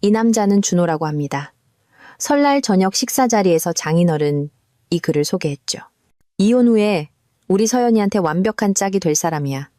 이 남자는 준호라고 합니다. 설날 저녁 식사 자리에서 장인어른 이 글을 소개했죠. 이혼 후에 우리 서연이한테 완벽한 짝이 될 사람이야.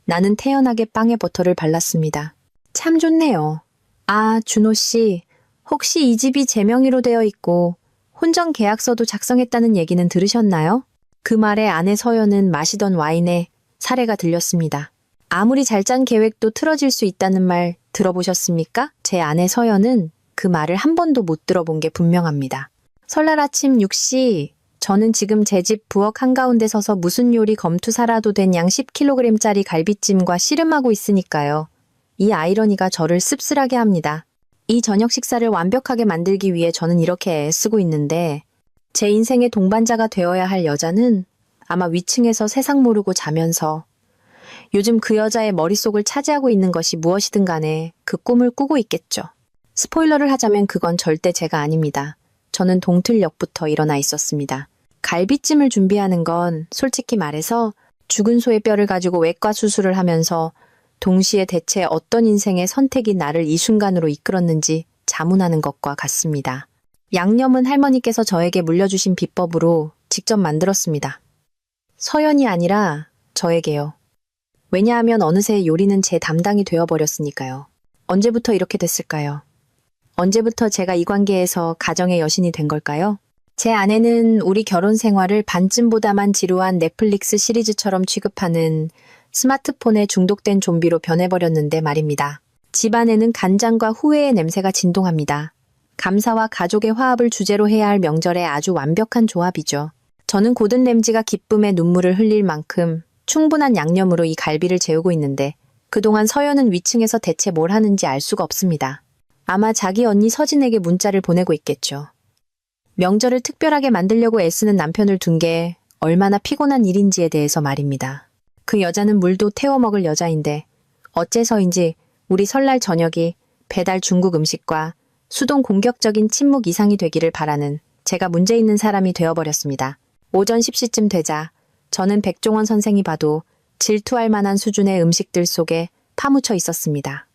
나는 태연하게 빵에 버터를 발랐습니다. 참 좋네요. 아, 준호 씨, 혹시 이 집이 제 명의로 되어 있고 혼전 계약서도 작성했다는 얘기는 들으셨나요? 그 말에 아내 서연은 마시던 와인에 사례가 들렸습니다. 아무리 잘 짠 계획도 틀어질 수 있다는 말 들어보셨습니까? 제 아내 서연은 그 말을 한 번도 못 들어본 게 분명합니다. 설날 아침 6시, 저는 지금 제 집 부엌 한가운데 서서 무슨 요리 검투 살아도 된 양 10kg짜리 갈비찜과 씨름하고 있으니까요. 이 아이러니가 저를 씁쓸하게 합니다. 이 저녁 식사를 완벽하게 만들기 위해 저는 이렇게 애쓰고 있는데 제 인생의 동반자가 되어야 할 여자는 아마 위층에서 세상 모르고 자면서 요즘 그 여자의 머릿속을 차지하고 있는 것이 무엇이든 간에 그 꿈을 꾸고 있겠죠. 스포일러를 하자면 그건 절대 제가 아닙니다. 저는 동틀역부터 일어나 있었습니다. 갈비찜을 준비하는 건 솔직히 말해서 죽은 소의 뼈를 가지고 외과 수술을 하면서 동시에 대체 어떤 인생의 선택이 나를 이 순간으로 이끌었는지 자문하는 것과 같습니다. 양념은 할머니께서 저에게 물려주신 비법으로 직접 만들었습니다. 서연이 아니라 저에게요. 왜냐하면 어느새 요리는 제 담당이 되어버렸으니까요. 언제부터 이렇게 됐을까요? 언제부터 제가 이 관계에서 가정의 여신이 된 걸까요? 제 아내는 우리 결혼 생활을 반쯤보다만 지루한 넷플릭스 시리즈처럼 취급하는 스마트폰에 중독된 좀비로 변해버렸는데 말입니다. 집안에는 간장과 후회의 냄새가 진동합니다. 감사와 가족의 화합을 주제로 해야 할 명절에 아주 완벽한 조합이죠. 저는 고든 램지가 기쁨의 눈물을 흘릴 만큼 충분한 양념으로 이 갈비를 재우고 있는데 그동안 서연은 위층에서 대체 뭘 하는지 알 수가 없습니다. 아마 자기 언니 서진에게 문자를 보내고 있겠죠. 명절을 특별하게 만들려고 애쓰는 남편을 둔 게 얼마나 피곤한 일인지에 대해서 말입니다. 그 여자는 물도 태워 먹을 여자인데 어째서인지 우리 설날 저녁이 배달 중국 음식과 수동 공격적인 침묵 이상이 되기를 바라는 제가 문제 있는 사람이 되어버렸습니다. 오전 10시쯤 되자 저는 백종원 선생이 봐도 질투할 만한 수준의 음식들 속에 파묻혀 있었습니다.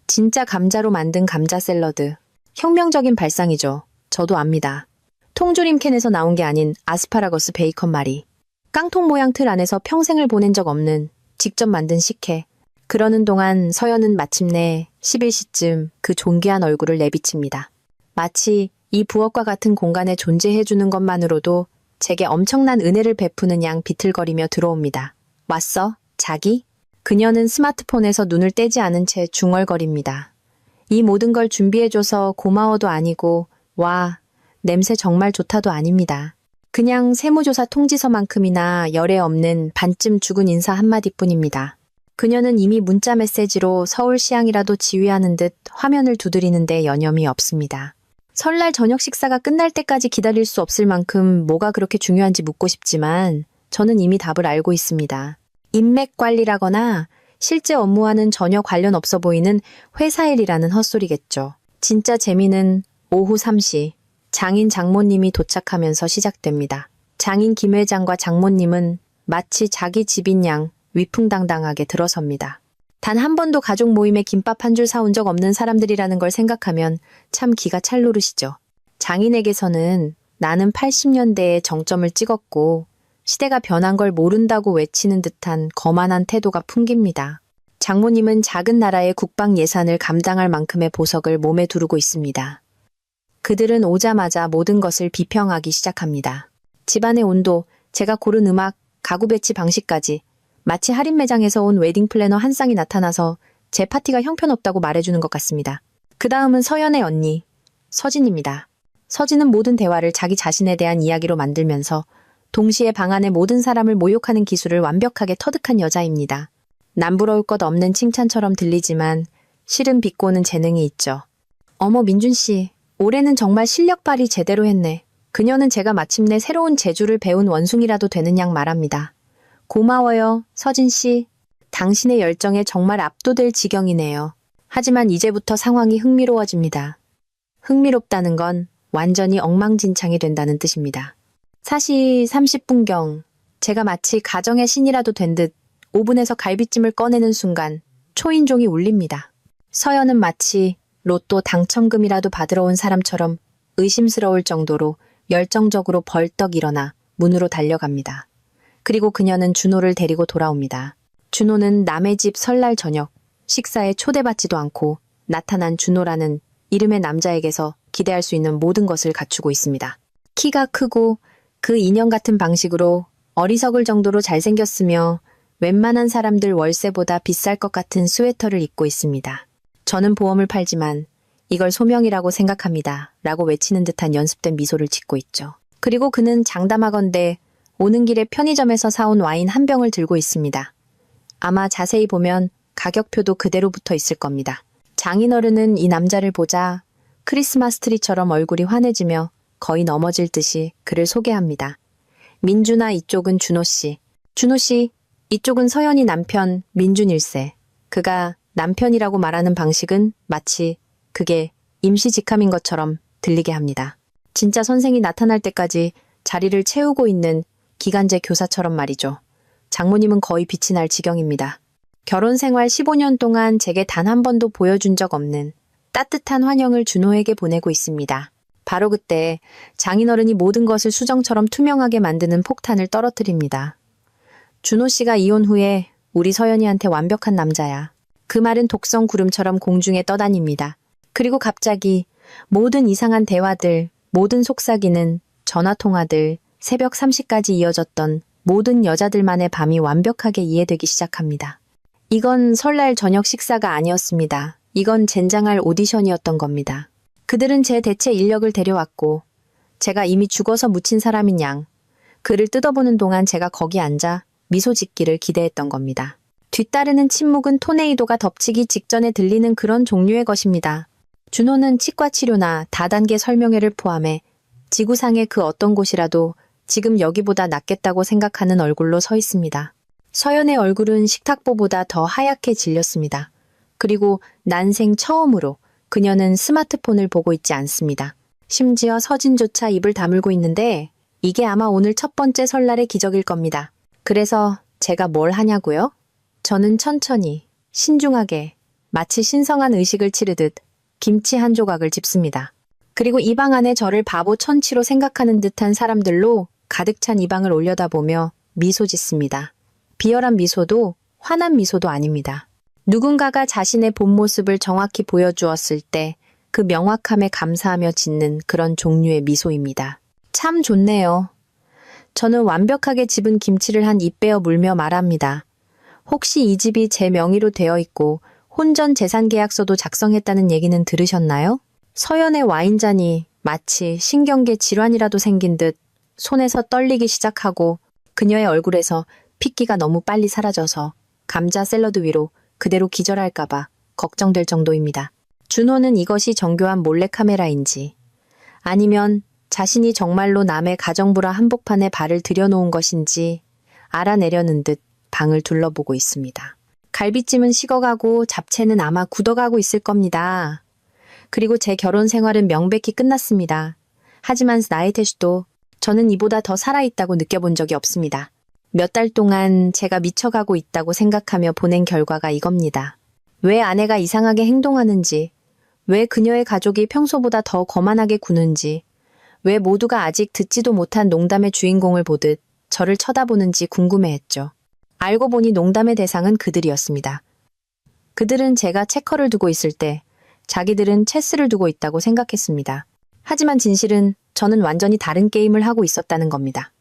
진짜 감자로 만든 감자 샐러드. 혁명적인 발상이죠. 저도 압니다. 통조림 캔에서 나온 게 아닌 아스파라거스 베이컨 말이. 깡통 모양 틀 안에서 평생을 보낸 적 없는 직접 만든 식혜. 그러는 동안 서연은 마침내 11시쯤 그 존귀한 얼굴을 내비칩니다. 마치 이 부엌과 같은 공간에 존재해주는 것만으로도 제게 엄청난 은혜를 베푸는 양 비틀거리며 들어옵니다. 왔어? 자기? 그녀는 스마트폰에서 눈을 떼지 않은 채 중얼거립니다. 이 모든 걸 준비해줘서 고마워도 아니고 와, 냄새 정말 좋다도 아닙니다. 그냥 세무조사 통지서만큼이나 열애 없는 반쯤 죽은 인사 한마디뿐입니다. 그녀는 이미 문자 메시지로 서울시향이라도 지휘하는 듯 화면을 두드리는데 여념이 없습니다. 설날 저녁 식사가 끝날 때까지 기다릴 수 없을 만큼 뭐가 그렇게 중요한지 묻고 싶지만 저는 이미 답을 알고 있습니다. 인맥 관리라거나 실제 업무와는 전혀 관련 없어 보이는 회사 일이라는 헛소리겠죠. 진짜 재미는 오후 3시 장인 장모님이 도착하면서 시작됩니다. 장인 김 회장과 장모님은 마치 자기 집인 양 위풍당당하게 들어섭니다. 단 한 번도 가족 모임에 김밥 한 줄 사온 적 없는 사람들이라는 걸 생각하면 참 기가 찰 노릇이죠. 장인에게서는 나는 80년대에 정점을 찍었고 시대가 변한 걸 모른다고 외치는 듯한 거만한 태도가 풍깁니다. 장모님은 작은 나라의 국방 예산을 감당할 만큼의 보석을 몸에 두르고 있습니다. 그들은 오자마자 모든 것을 비평하기 시작합니다. 집안의 온도, 제가 고른 음악, 가구 배치 방식까지 마치 할인 매장에서 온 웨딩 플래너 한 쌍이 나타나서 제 파티가 형편없다고 말해주는 것 같습니다. 그 다음은 서연의 언니, 서진입니다. 서진은 모든 대화를 자기 자신에 대한 이야기로 만들면서 동시에 방 안의 모든 사람을 모욕하는 기술을 완벽하게 터득한 여자입니다. 남부러울 것 없는 칭찬처럼 들리지만 실은 비꼬는 재능이 있죠. 어머 민준씨, 올해는 정말 실력 발휘 제대로 했네. 그녀는 제가 마침내 새로운 재주를 배운 원숭이라도 되는 양 말합니다. 고마워요, 서진씨. 당신의 열정에 정말 압도될 지경이네요. 하지만 이제부터 상황이 흥미로워집니다. 흥미롭다는 건 완전히 엉망진창이 된다는 뜻입니다. 4시 30분경 제가 마치 가정의 신이라도 된 듯 오븐에서 갈비찜을 꺼내는 순간 초인종이 울립니다. 서연은 마치 로또 당첨금이라도 받으러 온 사람처럼 의심스러울 정도로 열정적으로 벌떡 일어나 문으로 달려갑니다. 그리고 그녀는 준호를 데리고 돌아옵니다. 준호는 남의 집 설날 저녁 식사에 초대받지도 않고 나타난 준호라는 이름의 남자에게서 기대할 수 있는 모든 것을 갖추고 있습니다. 키가 크고 그 인형 같은 방식으로 어리석을 정도로 잘생겼으며 웬만한 사람들 월세보다 비쌀 것 같은 스웨터를 입고 있습니다. 저는 보험을 팔지만 이걸 소명이라고 생각합니다. 라고 외치는 듯한 연습된 미소를 짓고 있죠. 그리고 그는 장담하건대 오는 길에 편의점에서 사온 와인 한 병을 들고 있습니다. 아마 자세히 보면 가격표도 그대로 붙어 있을 겁니다. 장인어른은 이 남자를 보자 크리스마스 트리처럼 얼굴이 환해지며 거의 넘어질 듯이 그를 소개합니다. 민준아, 이쪽은 준호 씨. 준호 씨, 이쪽은 서연이 남편 민준 일세. 그가 남편이라고 말하는 방식은 마치 그게 임시 직함인 것처럼 들리게 합니다. 진짜 선생이 나타날 때까지 자리를 채우고 있는 기간제 교사처럼 말이죠. 장모님은 거의 빛이 날 지경입니다. 결혼 생활 15년 동안 제게 단 한 번도 보여준 적 없는 따뜻한 환영을 준호에게 보내고 있습니다. 바로 그때 장인어른이 모든 것을 수정처럼 투명하게 만드는 폭탄을 떨어뜨립니다. 준호 씨가 이혼 후에 우리 서연이한테 완벽한 남자야. 그 말은 독성 구름처럼 공중에 떠다닙니다. 그리고 갑자기 모든 이상한 대화들, 모든 속삭이는 전화통화들, 새벽 3시까지 이어졌던 모든 여자들만의 밤이 완벽하게 이해되기 시작합니다. 이건 설날 저녁 식사가 아니었습니다. 이건 젠장할 오디션이었던 겁니다. 그들은 제 대체 인력을 데려왔고 제가 이미 죽어서 묻힌 사람인 양 그를 뜯어보는 동안 제가 거기 앉아 미소 짓기를 기대했던 겁니다. 뒤따르는 침묵은 토네이도가 덮치기 직전에 들리는 그런 종류의 것입니다. 준호는 치과 치료나 다단계 설명회를 포함해 지구상의 그 어떤 곳이라도 지금 여기보다 낫겠다고 생각하는 얼굴로 서 있습니다. 서연의 얼굴은 식탁보보다 더 하얗게 질렸습니다. 그리고 난생 처음으로 그녀는 스마트폰을 보고 있지 않습니다. 심지어 서진조차 입을 다물고 있는데 이게 아마 오늘 첫 번째 설날의 기적일 겁니다. 그래서 제가 뭘 하냐고요? 저는 천천히, 신중하게, 마치 신성한 의식을 치르듯 김치 한 조각을 집습니다. 그리고 이 방 안에 저를 바보 천치로 생각하는 듯한 사람들로 가득 찬 이 방을 올려다보며 미소 짓습니다. 비열한 미소도 화난 미소도 아닙니다. 누군가가 자신의 본 모습을 정확히 보여주었을 때 그 명확함에 감사하며 짓는 그런 종류의 미소입니다. 참 좋네요. 저는 완벽하게 집은 김치를 한 입 베어 물며 말합니다. 혹시 이 집이 제 명의로 되어 있고 혼전 재산 계약서도 작성했다는 얘기는 들으셨나요? 서연의 와인잔이 마치 신경계 질환이라도 생긴 듯 손에서 떨리기 시작하고 그녀의 얼굴에서 핏기가 너무 빨리 사라져서 감자 샐러드 위로 그대로 기절할까봐 걱정될 정도입니다. 준호는 이것이 정교한 몰래카메라인지 아니면 자신이 정말로 남의 가정부라 한복판에 발을 들여놓은 것인지 알아내려는 듯 방을 둘러보고 있습니다. 갈비찜은 식어가고 잡채는 아마 굳어가고 있을 겁니다. 그리고 제 결혼 생활은 명백히 끝났습니다. 하지만 나의 태슈도 저는 이보다 더 살아있다고 느껴본 적이 없습니다. 몇 달 동안 제가 미쳐가고 있다고 생각하며 보낸 결과가 이겁니다. 왜 아내가 이상하게 행동하는지, 왜 그녀의 가족이 평소보다 더 거만하게 구는지, 왜 모두가 아직 듣지도 못한 농담의 주인공을 보듯 저를 쳐다보는지 궁금해했죠. 알고 보니 농담의 대상은 그들이었습니다. 그들은 제가 체커를 두고 있을 때 자기들은 체스를 두고 있다고 생각했습니다. 하지만 진실은 저는 완전히 다른 게임을 하고 있었다는 겁니다.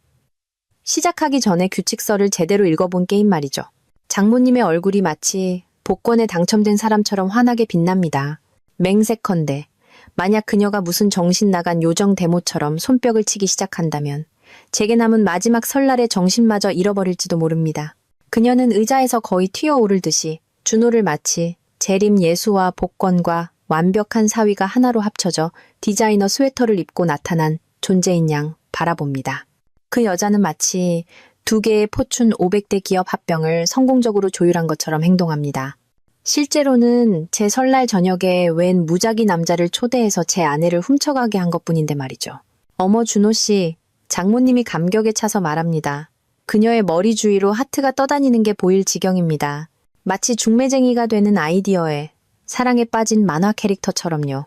시작하기 전에 규칙서를 제대로 읽어본 게임 말이죠. 장모님의 얼굴이 마치 복권에 당첨된 사람처럼 환하게 빛납니다. 맹세컨대 만약 그녀가 무슨 정신 나간 요정 데모처럼 손뼉을 치기 시작한다면 제게 남은 마지막 설날의 정신마저 잃어버릴지도 모릅니다. 그녀는 의자에서 거의 튀어오르듯이 준호를 마치 재림 예수와 복권과 완벽한 사위가 하나로 합쳐져 디자이너 스웨터를 입고 나타난 존재인 양 바라봅니다. 그 여자는 마치 2개의 포춘 500대 기업 합병을 성공적으로 조율한 것처럼 행동합니다. 실제로는 제 설날 저녁에 웬 무작위 남자를 초대해서 제 아내를 훔쳐가게 한 것뿐인데 말이죠. 어머 준호 씨, 장모님이 감격에 차서 말합니다. 그녀의 머리 주위로 하트가 떠다니는 게 보일 지경입니다. 마치 중매쟁이가 되는 아이디어에 사랑에 빠진 만화 캐릭터처럼요.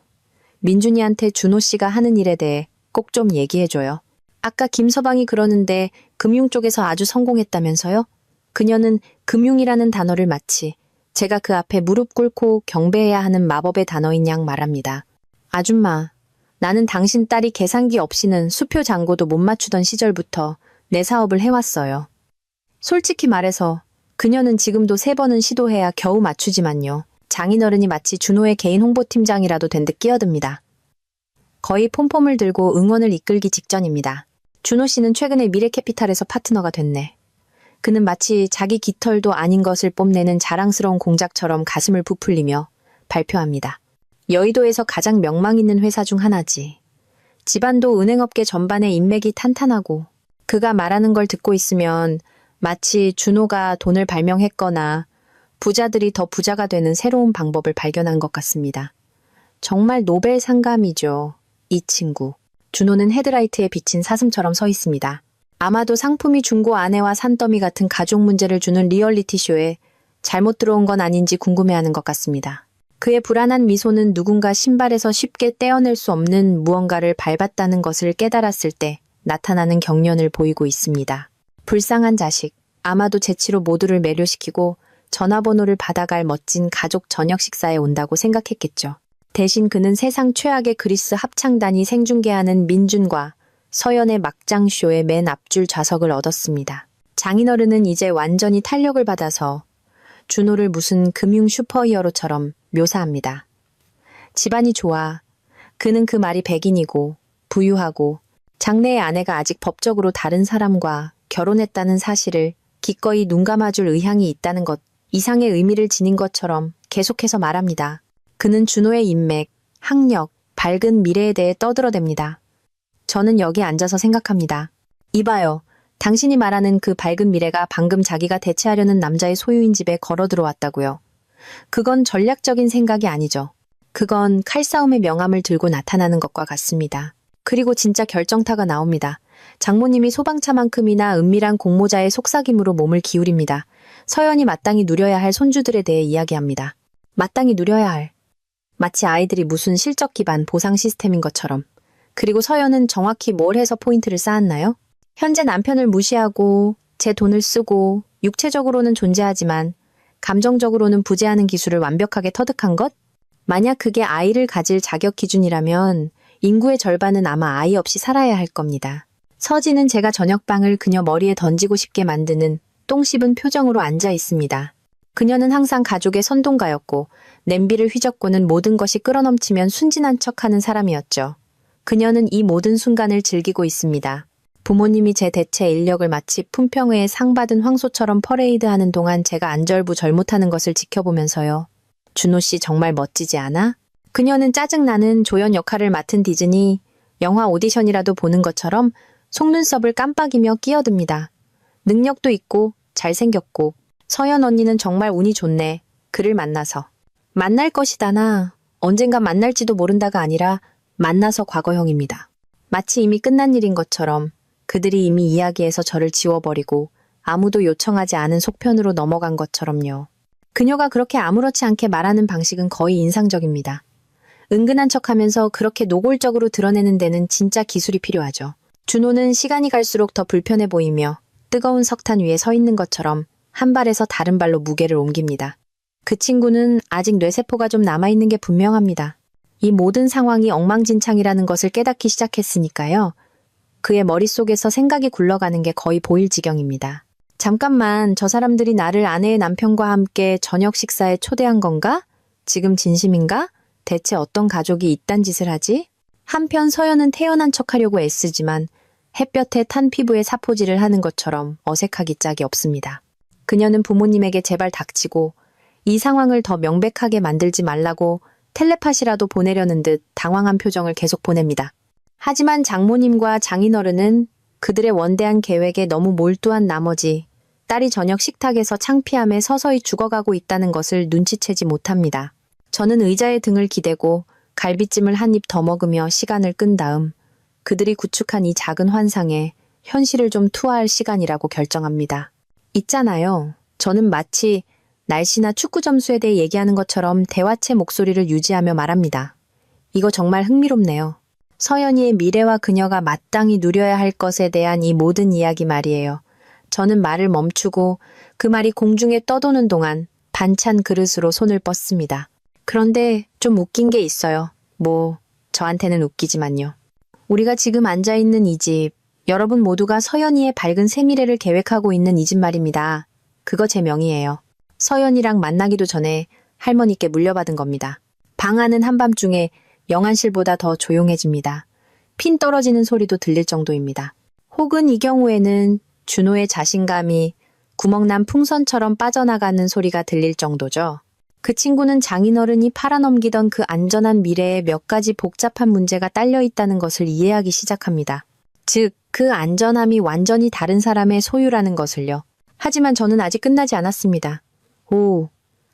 민준이한테 준호 씨가 하는 일에 대해 꼭 좀 얘기해줘요. 아까 김서방이 그러는데 금융 쪽에서 아주 성공했다면서요? 그녀는 금융이라는 단어를 마치 제가 그 앞에 무릎 꿇고 경배해야 하는 마법의 단어인 양 말합니다. 아줌마, 나는 당신 딸이 계산기 없이는 수표 잔고도 못 맞추던 시절부터 내 사업을 해왔어요. 솔직히 말해서 그녀는 지금도 3번은 시도해야 겨우 맞추지만요. 장인어른이 마치 준호의 개인 홍보팀장이라도 된 듯 끼어듭니다. 거의 폼폼을 들고 응원을 이끌기 직전입니다. 준호 씨는 최근에 미래캐피탈에서 파트너가 됐네. 그는 마치 자기 깃털도 아닌 것을 뽐내는 자랑스러운 공작처럼 가슴을 부풀리며 발표합니다. 여의도에서 가장 명망 있는 회사 중 하나지. 집안도 은행업계 전반에 인맥이 탄탄하고 그가 말하는 걸 듣고 있으면 마치 준호가 돈을 발명했거나 부자들이 더 부자가 되는 새로운 방법을 발견한 것 같습니다. 정말 노벨 상감이죠. 이 친구. 준호는 헤드라이트에 비친 사슴처럼 서 있습니다. 아마도 상품이 중고 아내와 산더미 같은 가족 문제를 주는 리얼리티 쇼에 잘못 들어온 건 아닌지 궁금해하는 것 같습니다. 그의 불안한 미소는 누군가 신발에서 쉽게 떼어낼 수 없는 무언가를 밟았다는 것을 깨달았을 때 나타나는 경련을 보이고 있습니다. 불쌍한 자식, 아마도 재치로 모두를 매료시키고 전화번호를 받아갈 멋진 가족 저녁 식사에 온다고 생각했겠죠. 대신 그는 세상 최악의 그리스 합창단이 생중계하는 민준과 서연의 막장쇼의 맨 앞줄 좌석을 얻었습니다. 장인어른은 이제 완전히 탄력을 받아서 준호를 무슨 금융 슈퍼히어로처럼 묘사합니다. 집안이 좋아. 그는 그 말이 백인이고 부유하고 장래의 아내가 아직 법적으로 다른 사람과 결혼했다는 사실을 기꺼이 눈 감아줄 의향이 있다는 것 이상의 의미를 지닌 것처럼 계속해서 말합니다. 그는 준호의 인맥, 학력, 밝은 미래에 대해 떠들어댑니다. 저는 여기 앉아서 생각합니다. 이봐요. 당신이 말하는 그 밝은 미래가 방금 자기가 대체하려는 남자의 소유인 집에 걸어 들어왔다고요. 그건 전략적인 생각이 아니죠. 그건 칼싸움의 명함을 들고 나타나는 것과 같습니다. 그리고 진짜 결정타가 나옵니다. 장모님이 소방차만큼이나 은밀한 공모자의 속삭임으로 몸을 기울입니다. 서연이 마땅히 누려야 할 손주들에 대해 이야기합니다. 마땅히 누려야 할. 마치 아이들이 무슨 실적 기반 보상 시스템인 것처럼. 그리고 서연은 정확히 뭘 해서 포인트를 쌓았나요? 현재 남편을 무시하고 제 돈을 쓰고 육체적으로는 존재하지만 감정적으로는 부재하는 기술을 완벽하게 터득한 것? 만약 그게 아이를 가질 자격 기준이라면 인구의 절반은 아마 아이 없이 살아야 할 겁니다. 서진은 제가 저녁방을 그녀 머리에 던지고 싶게 만드는 똥 씹은 표정으로 앉아 있습니다. 그녀는 항상 가족의 선동가였고 냄비를 휘젓고는 모든 것이 끌어넘치면 순진한 척하는 사람이었죠. 그녀는 이 모든 순간을 즐기고 있습니다. 부모님이 제 대체 인력을 마치 품평회에 상 받은 황소처럼 퍼레이드하는 동안 제가 안절부절 못하는 것을 지켜보면서요. 준호 씨 정말 멋지지 않아? 그녀는 짜증나는 조연 역할을 맡은 디즈니 영화 오디션이라도 보는 것처럼 속눈썹을 깜빡이며 끼어듭니다. 능력도 있고 잘생겼고 서연 언니는 정말 운이 좋네. 그를 만나서. 만날 것이다나 언젠가 만날지도 모른다가 아니라 만나서 과거형입니다. 마치 이미 끝난 일인 것처럼 그들이 이미 이야기에서 저를 지워버리고 아무도 요청하지 않은 속편으로 넘어간 것처럼요. 그녀가 그렇게 아무렇지 않게 말하는 방식은 거의 인상적입니다. 은근한 척하면서 그렇게 노골적으로 드러내는 데는 진짜 기술이 필요하죠. 준호는 시간이 갈수록 더 불편해 보이며 뜨거운 석탄 위에 서 있는 것처럼 한 발에서 다른 발로 무게를 옮깁니다. 그 친구는 아직 뇌세포가 좀 남아있는 게 분명합니다. 이 모든 상황이 엉망진창이라는 것을 깨닫기 시작했으니까요. 그의 머릿속에서 생각이 굴러가는 게 거의 보일 지경입니다. 잠깐만, 저 사람들이 나를 아내의 남편과 함께 저녁 식사에 초대한 건가? 지금 진심인가? 대체 어떤 가족이 이딴 짓을 하지? 한편 서연은 태연한 척하려고 애쓰지만 햇볕에 탄 피부에 사포질을 하는 것처럼 어색하기 짝이 없습니다. 그녀는 부모님에게 제발 닥치고 이 상황을 더 명백하게 만들지 말라고 텔레파시라도 보내려는 듯 당황한 표정을 계속 보냅니다. 하지만 장모님과 장인어른은 그들의 원대한 계획에 너무 몰두한 나머지 딸이 저녁 식탁에서 창피함에 서서히 죽어가고 있다는 것을 눈치채지 못합니다. 저는 의자에 등을 기대고 갈비찜을 한 입 더 먹으며 시간을 끈 다음 그들이 구축한 이 작은 환상에 현실을 좀 투하할 시간이라고 결정합니다. 있잖아요. 저는 마치 날씨나 축구 점수에 대해 얘기하는 것처럼 대화체 목소리를 유지하며 말합니다. 이거 정말 흥미롭네요. 서연이의 미래와 그녀가 마땅히 누려야 할 것에 대한 이 모든 이야기 말이에요. 저는 말을 멈추고 그 말이 공중에 떠도는 동안 반찬 그릇으로 손을 뻗습니다. 그런데 좀 웃긴 게 있어요. 저한테는 웃기지만요. 우리가 지금 앉아있는 이 집, 여러분 모두가 서연이의 밝은 새 미래를 계획하고 있는 이 집 말입니다. 그거 제 명의예요. 서연이랑 만나기도 전에 할머니께 물려받은 겁니다. 방 안은 한밤중에 영안실보다 더 조용해집니다. 핀 떨어지는 소리도 들릴 정도입니다. 혹은 이 경우에는 준호의 자신감이 구멍난 풍선처럼 빠져나가는 소리가 들릴 정도죠. 그 친구는 장인어른이 팔아넘기던 그 안전한 미래에 몇 가지 복잡한 문제가 딸려 있다는 것을 이해하기 시작합니다. 즉, 그 안전함이 완전히 다른 사람의 소유라는 것을요. 하지만 저는 아직 끝나지 않았습니다.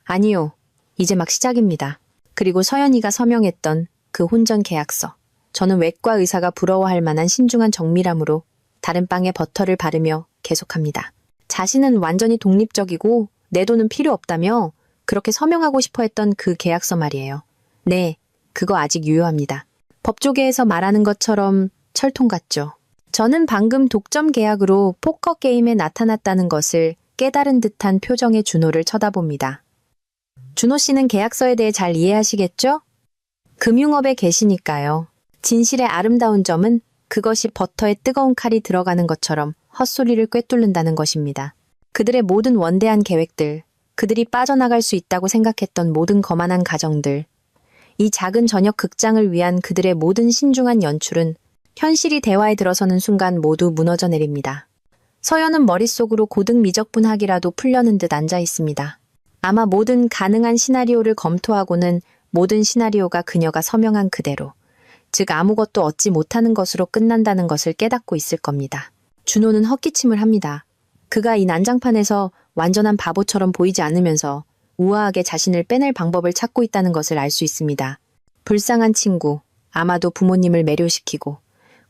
아니요. 이제 막 시작입니다. 그리고 서연이가 서명했던 그 혼전 계약서. 저는 외과 의사가 부러워할 만한 신중한 정밀함으로 다른 빵에 버터를 바르며 계속합니다. 자신은 완전히 독립적이고 내 돈은 필요 없다며 그렇게 서명하고 싶어 했던 그 계약서 말이에요. 네, 그거 아직 유효합니다. 법조계에서 말하는 것처럼 철통 같죠. 저는 방금 독점 계약으로 포커 게임에 나타났다는 것을 깨달은 듯한 표정의 준호를 쳐다봅니다. 준호 씨는 계약서에 대해 잘 이해하시겠죠? 금융업에 계시니까요. 진실의 아름다운 점은 그것이 버터에 뜨거운 칼이 들어가는 것처럼 헛소리를 꿰뚫는다는 것입니다. 그들의 모든 원대한 계획들, 그들이 빠져나갈 수 있다고 생각했던 모든 거만한 가정들, 이 작은 저녁 극장을 위한 그들의 모든 신중한 연출은 현실이 대화에 들어서는 순간 모두 무너져 내립니다. 서연은 머릿속으로 고등 미적분학이라도 풀려는 듯 앉아 있습니다. 아마 모든 가능한 시나리오를 검토하고는 모든 시나리오가 그녀가 서명한 그대로, 즉 아무것도 얻지 못하는 것으로 끝난다는 것을 깨닫고 있을 겁니다. 준호는 헛기침을 합니다. 그가 이 난장판에서 완전한 바보처럼 보이지 않으면서 우아하게 자신을 빼낼 방법을 찾고 있다는 것을 알 수 있습니다. 불쌍한 친구, 아마도 부모님을 매료시키고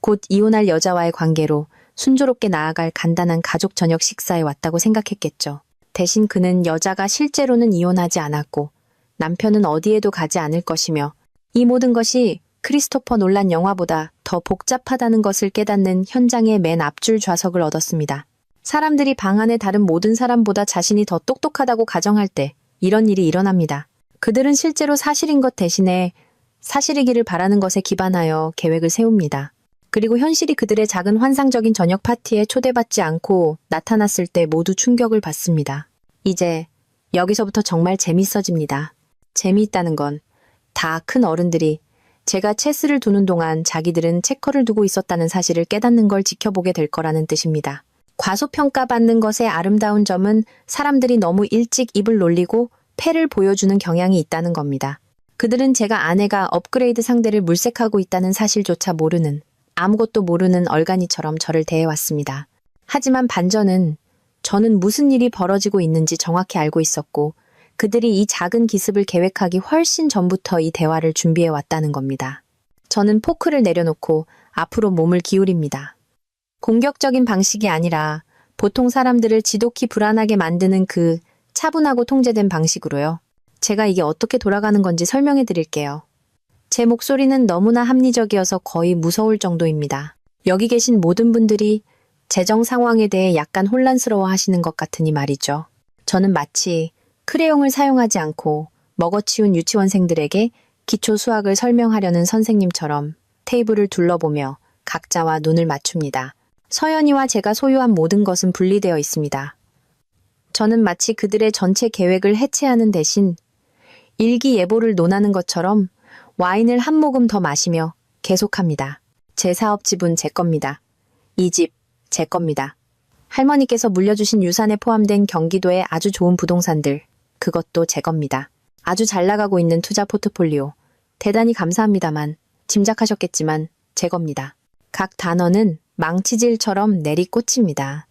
곧 이혼할 여자와의 관계로 순조롭게 나아갈 간단한 가족 저녁 식사에 왔다고 생각했겠죠. 대신 그는 여자가 실제로는 이혼하지 않았고 남편은 어디에도 가지 않을 것이며 이 모든 것이 크리스토퍼 놀란 영화보다 더 복잡하다는 것을 깨닫는 현장의 맨 앞줄 좌석을 얻었습니다. 사람들이 방 안의 다른 모든 사람보다 자신이 더 똑똑하다고 가정할 때 이런 일이 일어납니다. 그들은 실제로 사실인 것 대신에 사실이기를 바라는 것에 기반하여 계획을 세웁니다. 그리고 현실이 그들의 작은 환상적인 저녁 파티에 초대받지 않고 나타났을 때 모두 충격을 받습니다. 이제 여기서부터 정말 재밌어집니다. 재미있다는 건 다 큰 어른들이 제가 체스를 두는 동안 자기들은 체커를 두고 있었다는 사실을 깨닫는 걸 지켜보게 될 거라는 뜻입니다. 과소평가받는 것의 아름다운 점은 사람들이 너무 일찍 입을 놀리고 패를 보여주는 경향이 있다는 겁니다. 그들은 제가 아내가 업그레이드 상대를 물색하고 있다는 사실조차 모르는, 아무것도 모르는 얼간이처럼 저를 대해왔습니다. 하지만 반전은 저는 무슨 일이 벌어지고 있는지 정확히 알고 있었고 그들이 이 작은 기습을 계획하기 훨씬 전부터 이 대화를 준비해 왔다는 겁니다. 저는 포크를 내려놓고 앞으로 몸을 기울입니다. 공격적인 방식이 아니라 보통 사람들을 지독히 불안하게 만드는 그 차분하고 통제된 방식으로요. 제가 이게 어떻게 돌아가는 건지 설명해 드릴게요. 제 목소리는 너무나 합리적이어서 거의 무서울 정도입니다. 여기 계신 모든 분들이 재정 상황에 대해 약간 혼란스러워 하시는 것 같으니 말이죠. 저는 마치 크레용을 사용하지 않고 먹어치운 유치원생들에게 기초 수학을 설명하려는 선생님처럼 테이블을 둘러보며 각자와 눈을 맞춥니다. 서연이와 제가 소유한 모든 것은 분리되어 있습니다. 저는 마치 그들의 전체 계획을 해체하는 대신 일기예보를 논하는 것처럼 와인을 한 모금 더 마시며 계속합니다. 제 사업집은 제 겁니다. 이 집 제 겁니다. 할머니께서 물려주신 유산에 포함된 경기도의 아주 좋은 부동산들, 그것도 제 겁니다. 아주 잘 나가고 있는 투자 포트폴리오, 대단히 감사합니다만 짐작하셨겠지만 제 겁니다. 각 단어는 망치질처럼 내리꽂힙니다.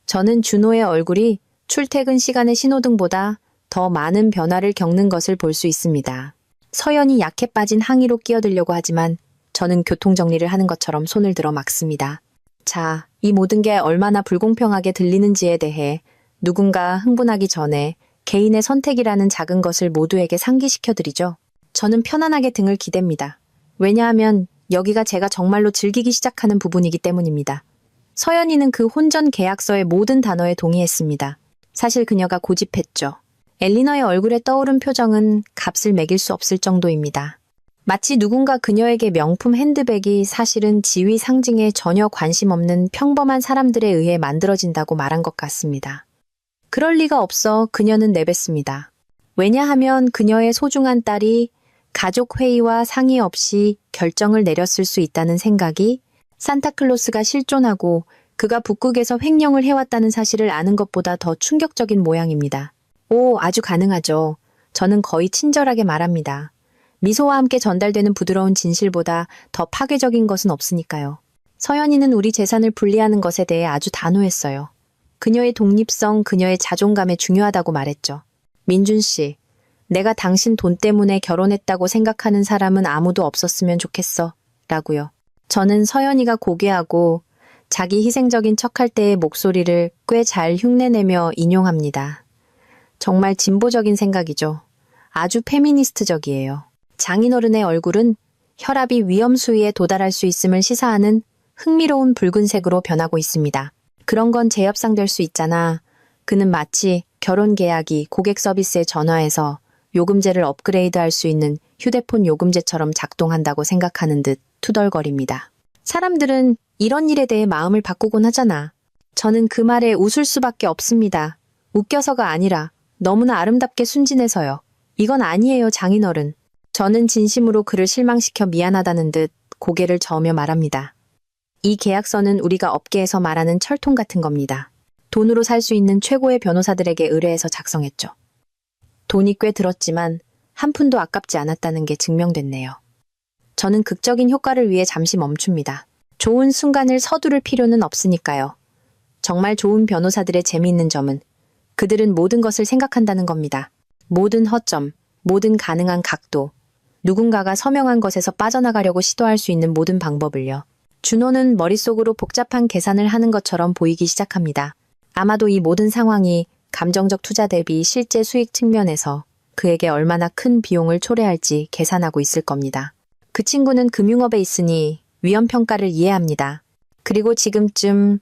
저는 준호의 얼굴이 출퇴근 시간의 신호등보다 더 많은 변화를 겪는 것을 볼 수 있습니다. 서연이 약해 빠진 항의로 끼어들려고 하지만 저는 교통정리를 하는 것처럼 손을 들어 막습니다. 자, 이 모든 게 얼마나 불공평하게 들리는지에 대해 누군가 흥분하기 전에 개인의 선택이라는 작은 것을 모두에게 상기시켜드리죠. 저는 편안하게 등을 기댑니다. 왜냐하면 여기가 제가 정말로 즐기기 시작하는 부분이기 때문입니다. 서연이는 그 혼전 계약서의 모든 단어에 동의했습니다. 사실 그녀가 고집했죠. 엘리너의 얼굴에 떠오른 표정은 값을 매길 수 없을 정도입니다. 마치 누군가 그녀에게 명품 핸드백이 사실은 지위 상징에 전혀 관심 없는 평범한 사람들에 의해 만들어진다고 말한 것 같습니다. 그럴 리가 없어 그녀는 내뱉습니다. 왜냐하면 그녀의 소중한 딸이 가족 회의와 상의 없이 결정을 내렸을 수 있다는 생각이 산타클로스가 실존하고 그가 북극에서 횡령을 해왔다는 사실을 아는 것보다 더 충격적인 모양입니다. 오, 아주 가능하죠. 저는 거의 친절하게 말합니다. 미소와 함께 전달되는 부드러운 진실보다 더 파괴적인 것은 없으니까요. 서연이는 우리 재산을 분리하는 것에 대해 아주 단호했어요. 그녀의 독립성, 그녀의 자존감에 중요하다고 말했죠. 민준 씨, 내가 당신 돈 때문에 결혼했다고 생각하는 사람은 아무도 없었으면 좋겠어. 라고요. 저는 서연이가 고귀하고 자기 희생적인 척할 때의 목소리를 꽤 잘 흉내내며 인용합니다. 정말 진보적인 생각이죠. 아주 페미니스트적이에요. 장인어른의 얼굴은 혈압이 위험 수위에 도달할 수 있음을 시사하는 흥미로운 붉은색으로 변하고 있습니다. 그런 건 재협상될 수 있잖아. 그는 마치 결혼 계약이 고객 서비스에 전화해서 요금제를 업그레이드할 수 있는 휴대폰 요금제처럼 작동한다고 생각하는 듯 투덜거립니다. 사람들은 이런 일에 대해 마음을 바꾸곤 하잖아. 저는 그 말에 웃을 수밖에 없습니다. 웃겨서가 아니라 너무나 아름답게 순진해서요. 이건 아니에요, 장인어른. 저는 진심으로 그를 실망시켜 미안하다는 듯 고개를 저으며 말합니다. 이 계약서는 우리가 업계에서 말하는 철통 같은 겁니다. 돈으로 살 수 있는 최고의 변호사들에게 의뢰해서 작성했죠. 돈이 꽤 들었지만 한 푼도 아깝지 않았다는 게 증명됐네요. 저는 극적인 효과를 위해 잠시 멈춥니다. 좋은 순간을 서두를 필요는 없으니까요. 정말 좋은 변호사들의 재미있는 점은 그들은 모든 것을 생각한다는 겁니다. 모든 허점, 모든 가능한 각도, 누군가가 서명한 것에서 빠져나가려고 시도할 수 있는 모든 방법을요. 준호는 머릿속으로 복잡한 계산을 하는 것처럼 보이기 시작합니다. 아마도 이 모든 상황이 감정적 투자 대비 실제 수익 측면에서 그에게 얼마나 큰 비용을 초래할지 계산하고 있을 겁니다. 그 친구는 금융업에 있으니 위험평가를 이해합니다. 그리고 지금쯤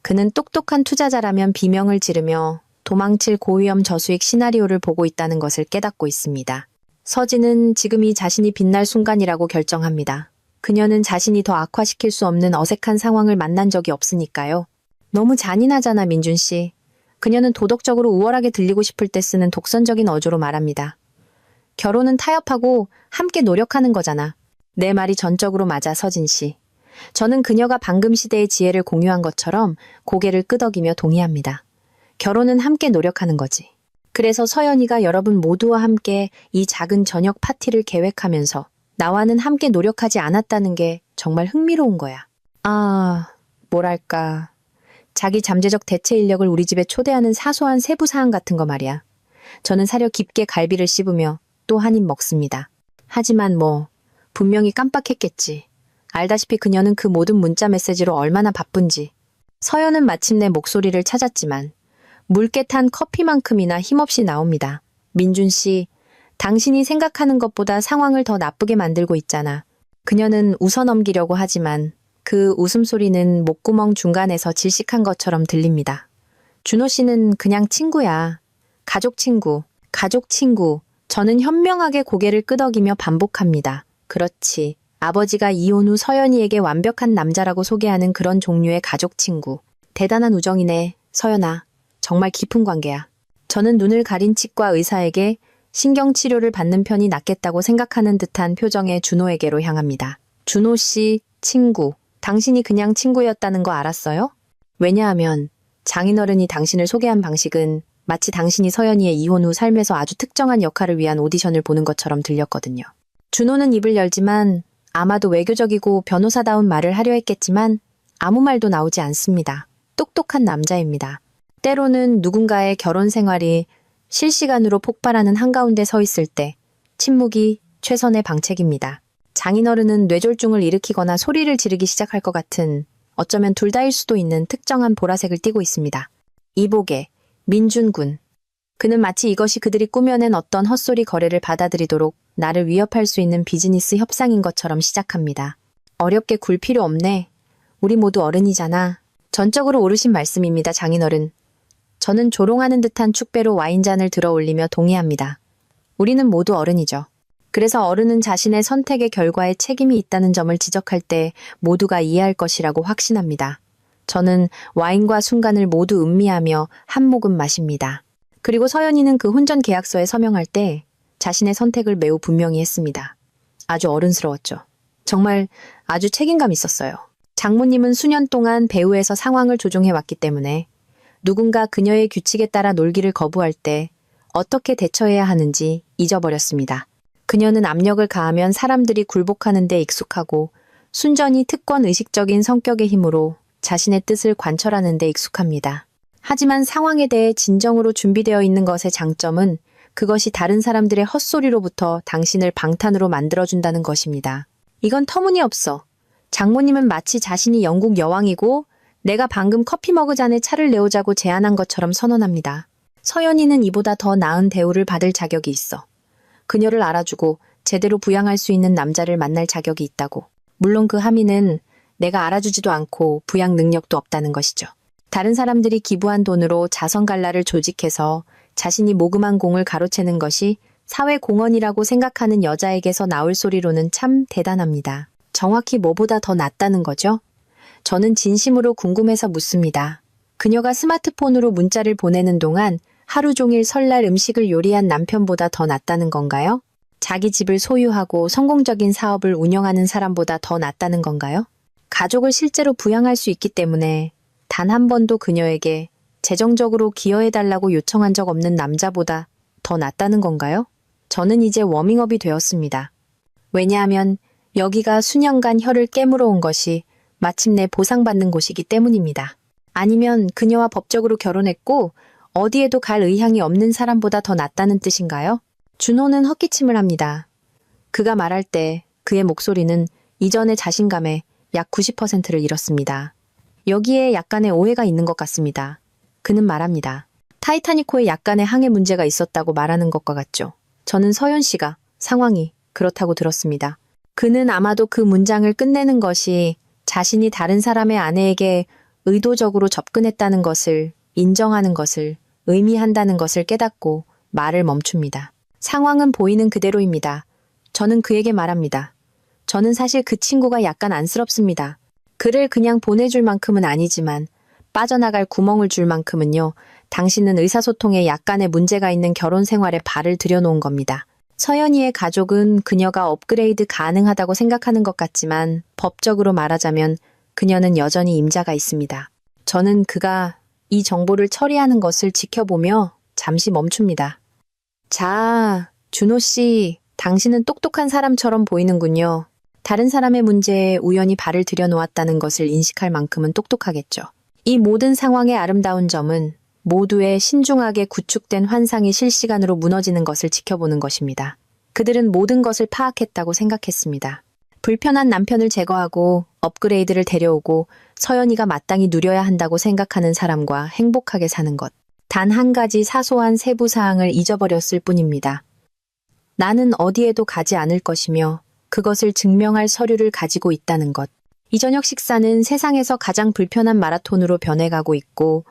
그는 똑똑한 투자자라면 비명을 지르며 도망칠 고위험 저수익 시나리오를 보고 있다는 것을 깨닫고 있습니다. 서진은 지금이 자신이 빛날 순간이라고 결정합니다. 그녀는 자신이 더 악화시킬 수 없는 어색한 상황을 만난 적이 없으니까요. 너무 잔인하잖아, 민준 씨. 그녀는 도덕적으로 우월하게 들리고 싶을 때 쓰는 독선적인 어조로 말합니다. 결혼은 타협하고 함께 노력하는 거잖아. 내 말이 전적으로 맞아, 서진 씨. 저는 그녀가 방금 시대의 지혜를 공유한 것처럼 고개를 끄덕이며 동의합니다. 결혼은 함께 노력하는 거지. 그래서 서연이가 여러분 모두와 함께 이 작은 저녁 파티를 계획하면서 나와는 함께 노력하지 않았다는 게 정말 흥미로운 거야. 뭐랄까. 자기 잠재적 대체 인력을 우리 집에 초대하는 사소한 세부 사항 같은 거 말이야. 저는 사려 깊게 갈비를 씹으며 또 한 입 먹습니다. 하지만 분명히 깜빡했겠지. 알다시피 그녀는 그 모든 문자 메시지로 얼마나 바쁜지. 서연은 마침내 목소리를 찾았지만 묽게 탄 커피만큼이나 힘없이 나옵니다. 민준 씨, 당신이 생각하는 것보다 상황을 더 나쁘게 만들고 있잖아. 그녀는 웃어넘기려고 하지만 그 웃음소리는 목구멍 중간에서 질식한 것처럼 들립니다. 준호 씨는 그냥 친구야. 가족 친구. 저는 현명하게 고개를 끄덕이며 반복합니다. 그렇지. 아버지가 이혼 후 서연이에게 완벽한 남자라고 소개하는 그런 종류의 가족 친구. 대단한 우정이네, 서연아. 정말 깊은 관계야. 저는 눈을 가린 치과 의사에게 신경치료를 받는 편이 낫겠다고 생각하는 듯한 표정의 준호에게로 향합니다. 준호 씨, 친구. 당신이 그냥 친구였다는 거 알았어요? 왜냐하면 장인어른이 당신을 소개한 방식은 마치 당신이 서연이의 이혼 후 삶에서 아주 특정한 역할을 위한 오디션을 보는 것처럼 들렸거든요. 준호는 입을 열지만 아마도 외교적이고 변호사다운 말을 하려 했겠지만 아무 말도 나오지 않습니다. 똑똑한 남자입니다. 때로는 누군가의 결혼 생활이 실시간으로 폭발하는 한가운데 서 있을 때 침묵이 최선의 방책입니다. 장인어른은 뇌졸중을 일으키거나 소리를 지르기 시작할 것 같은 어쩌면 둘 다일 수도 있는 특정한 보라색을 띠고 있습니다. 이복의 민준군. 그는 마치 이것이 그들이 꾸며낸 어떤 헛소리 거래를 받아들이도록 나를 위협할 수 있는 비즈니스 협상인 것처럼 시작합니다. 어렵게 굴 필요 없네. 우리 모두 어른이잖아. 전적으로 옳으신 말씀입니다, 장인어른. 저는 조롱하는 듯한 축배로 와인잔을 들어 올리며 동의합니다. 우리는 모두 어른이죠. 그래서 어른은 자신의 선택의 결과에 책임이 있다는 점을 지적할 때 모두가 이해할 것이라고 확신합니다. 저는 와인과 순간을 모두 음미하며 한 모금 마십니다. 그리고 서연이는 그 혼전 계약서에 서명할 때 자신의 선택을 매우 분명히 했습니다. 아주 어른스러웠죠. 정말 아주 책임감 있었어요. 장모님은 수년 동안 배우에서 상황을 조종해왔기 때문에 누군가 그녀의 규칙에 따라 놀기를 거부할 때 어떻게 대처해야 하는지 잊어버렸습니다. 그녀는 압력을 가하면 사람들이 굴복하는 데 익숙하고 순전히 특권 의식적인 성격의 힘으로 자신의 뜻을 관철하는 데 익숙합니다. 하지만 상황에 대해 진정으로 준비되어 있는 것의 장점은 그것이 다른 사람들의 헛소리로부터 당신을 방탄으로 만들어준다는 것입니다. 이건 터무니없어. 장모님은 마치 자신이 영국 여왕이고 내가 방금 커피 머그 잔에 차를 내오자고 제안한 것처럼 선언합니다. 서연이는 이보다 더 나은 대우를 받을 자격이 있어. 그녀를 알아주고 제대로 부양할 수 있는 남자를 만날 자격이 있다고. 물론 그 함의는 내가 알아주지도 않고 부양 능력도 없다는 것이죠. 다른 사람들이 기부한 돈으로 자선갈라를 조직해서 자신이 모금한 공을 가로채는 것이 사회공헌이라고 생각하는 여자에게서 나올 소리로는 참 대단합니다. 정확히 뭐보다 더 낫다는 거죠? 저는 진심으로 궁금해서 묻습니다. 그녀가 스마트폰으로 문자를 보내는 동안 하루 종일 설날 음식을 요리한 남편보다 더 낫다는 건가요? 자기 집을 소유하고 성공적인 사업을 운영하는 사람보다 더 낫다는 건가요? 가족을 실제로 부양할 수 있기 때문에 단 한 번도 그녀에게 재정적으로 기여해달라고 요청한 적 없는 남자보다 더 낫다는 건가요? 저는 이제 워밍업이 되었습니다. 왜냐하면 여기가 수년간 혀를 깨물어 온 것이 마침내 보상받는 곳이기 때문입니다. 아니면 그녀와 법적으로 결혼했고 어디에도 갈 의향이 없는 사람보다 더 낫다는 뜻인가요? 준호는 헛기침을 합니다. 그가 말할 때 그의 목소리는 이전의 자신감의 약 90%를 잃었습니다. 여기에 약간의 오해가 있는 것 같습니다. 그는 말합니다. 타이타닉호에 약간의 항해 문제가 있었다고 말하는 것과 같죠. 저는 서연 씨가 상황이 그렇다고 들었습니다. 그는 아마도 그 문장을 끝내는 것이 자신이 다른 사람의 아내에게 의도적으로 접근했다는 것을 인정하는 것을 의미한다는 것을 깨닫고 말을 멈춥니다. 상황은 보이는 그대로입니다. 저는 그에게 말합니다. 저는 사실 그 친구가 약간 안쓰럽습니다. 그를 그냥 보내줄 만큼은 아니지만 빠져나갈 구멍을 줄 만큼은요. 당신은 의사소통에 약간의 문제가 있는 결혼 생활에 발을 들여놓은 겁니다. 서연이의 가족은 그녀가 업그레이드 가능하다고 생각하는 것 같지만 법적으로 말하자면 그녀는 여전히 임자가 있습니다. 저는 그가 이 정보를 처리하는 것을 지켜보며 잠시 멈춥니다. 자, 준호 씨, 당신은 똑똑한 사람처럼 보이는군요. 다른 사람의 문제에 우연히 발을 들여놓았다는 것을 인식할 만큼은 똑똑하겠죠. 이 모든 상황의 아름다운 점은 모두의 신중하게 구축된 환상이 실시간으로 무너지는 것을 지켜보는 것입니다. 그들은 모든 것을 파악했다고 생각했습니다. 불편한 남편을 제거하고 업그레이드를 데려오고 서연이가 마땅히 누려야 한다고 생각하는 사람과 행복하게 사는 것. 단 한 가지 사소한 세부사항을 잊어버렸을 뿐입니다. 나는 어디에도 가지 않을 것이며 그것을 증명할 서류를 가지고 있다는 것. 이 저녁 식사는 세상에서 가장 불편한 마라톤으로 변해가고 있고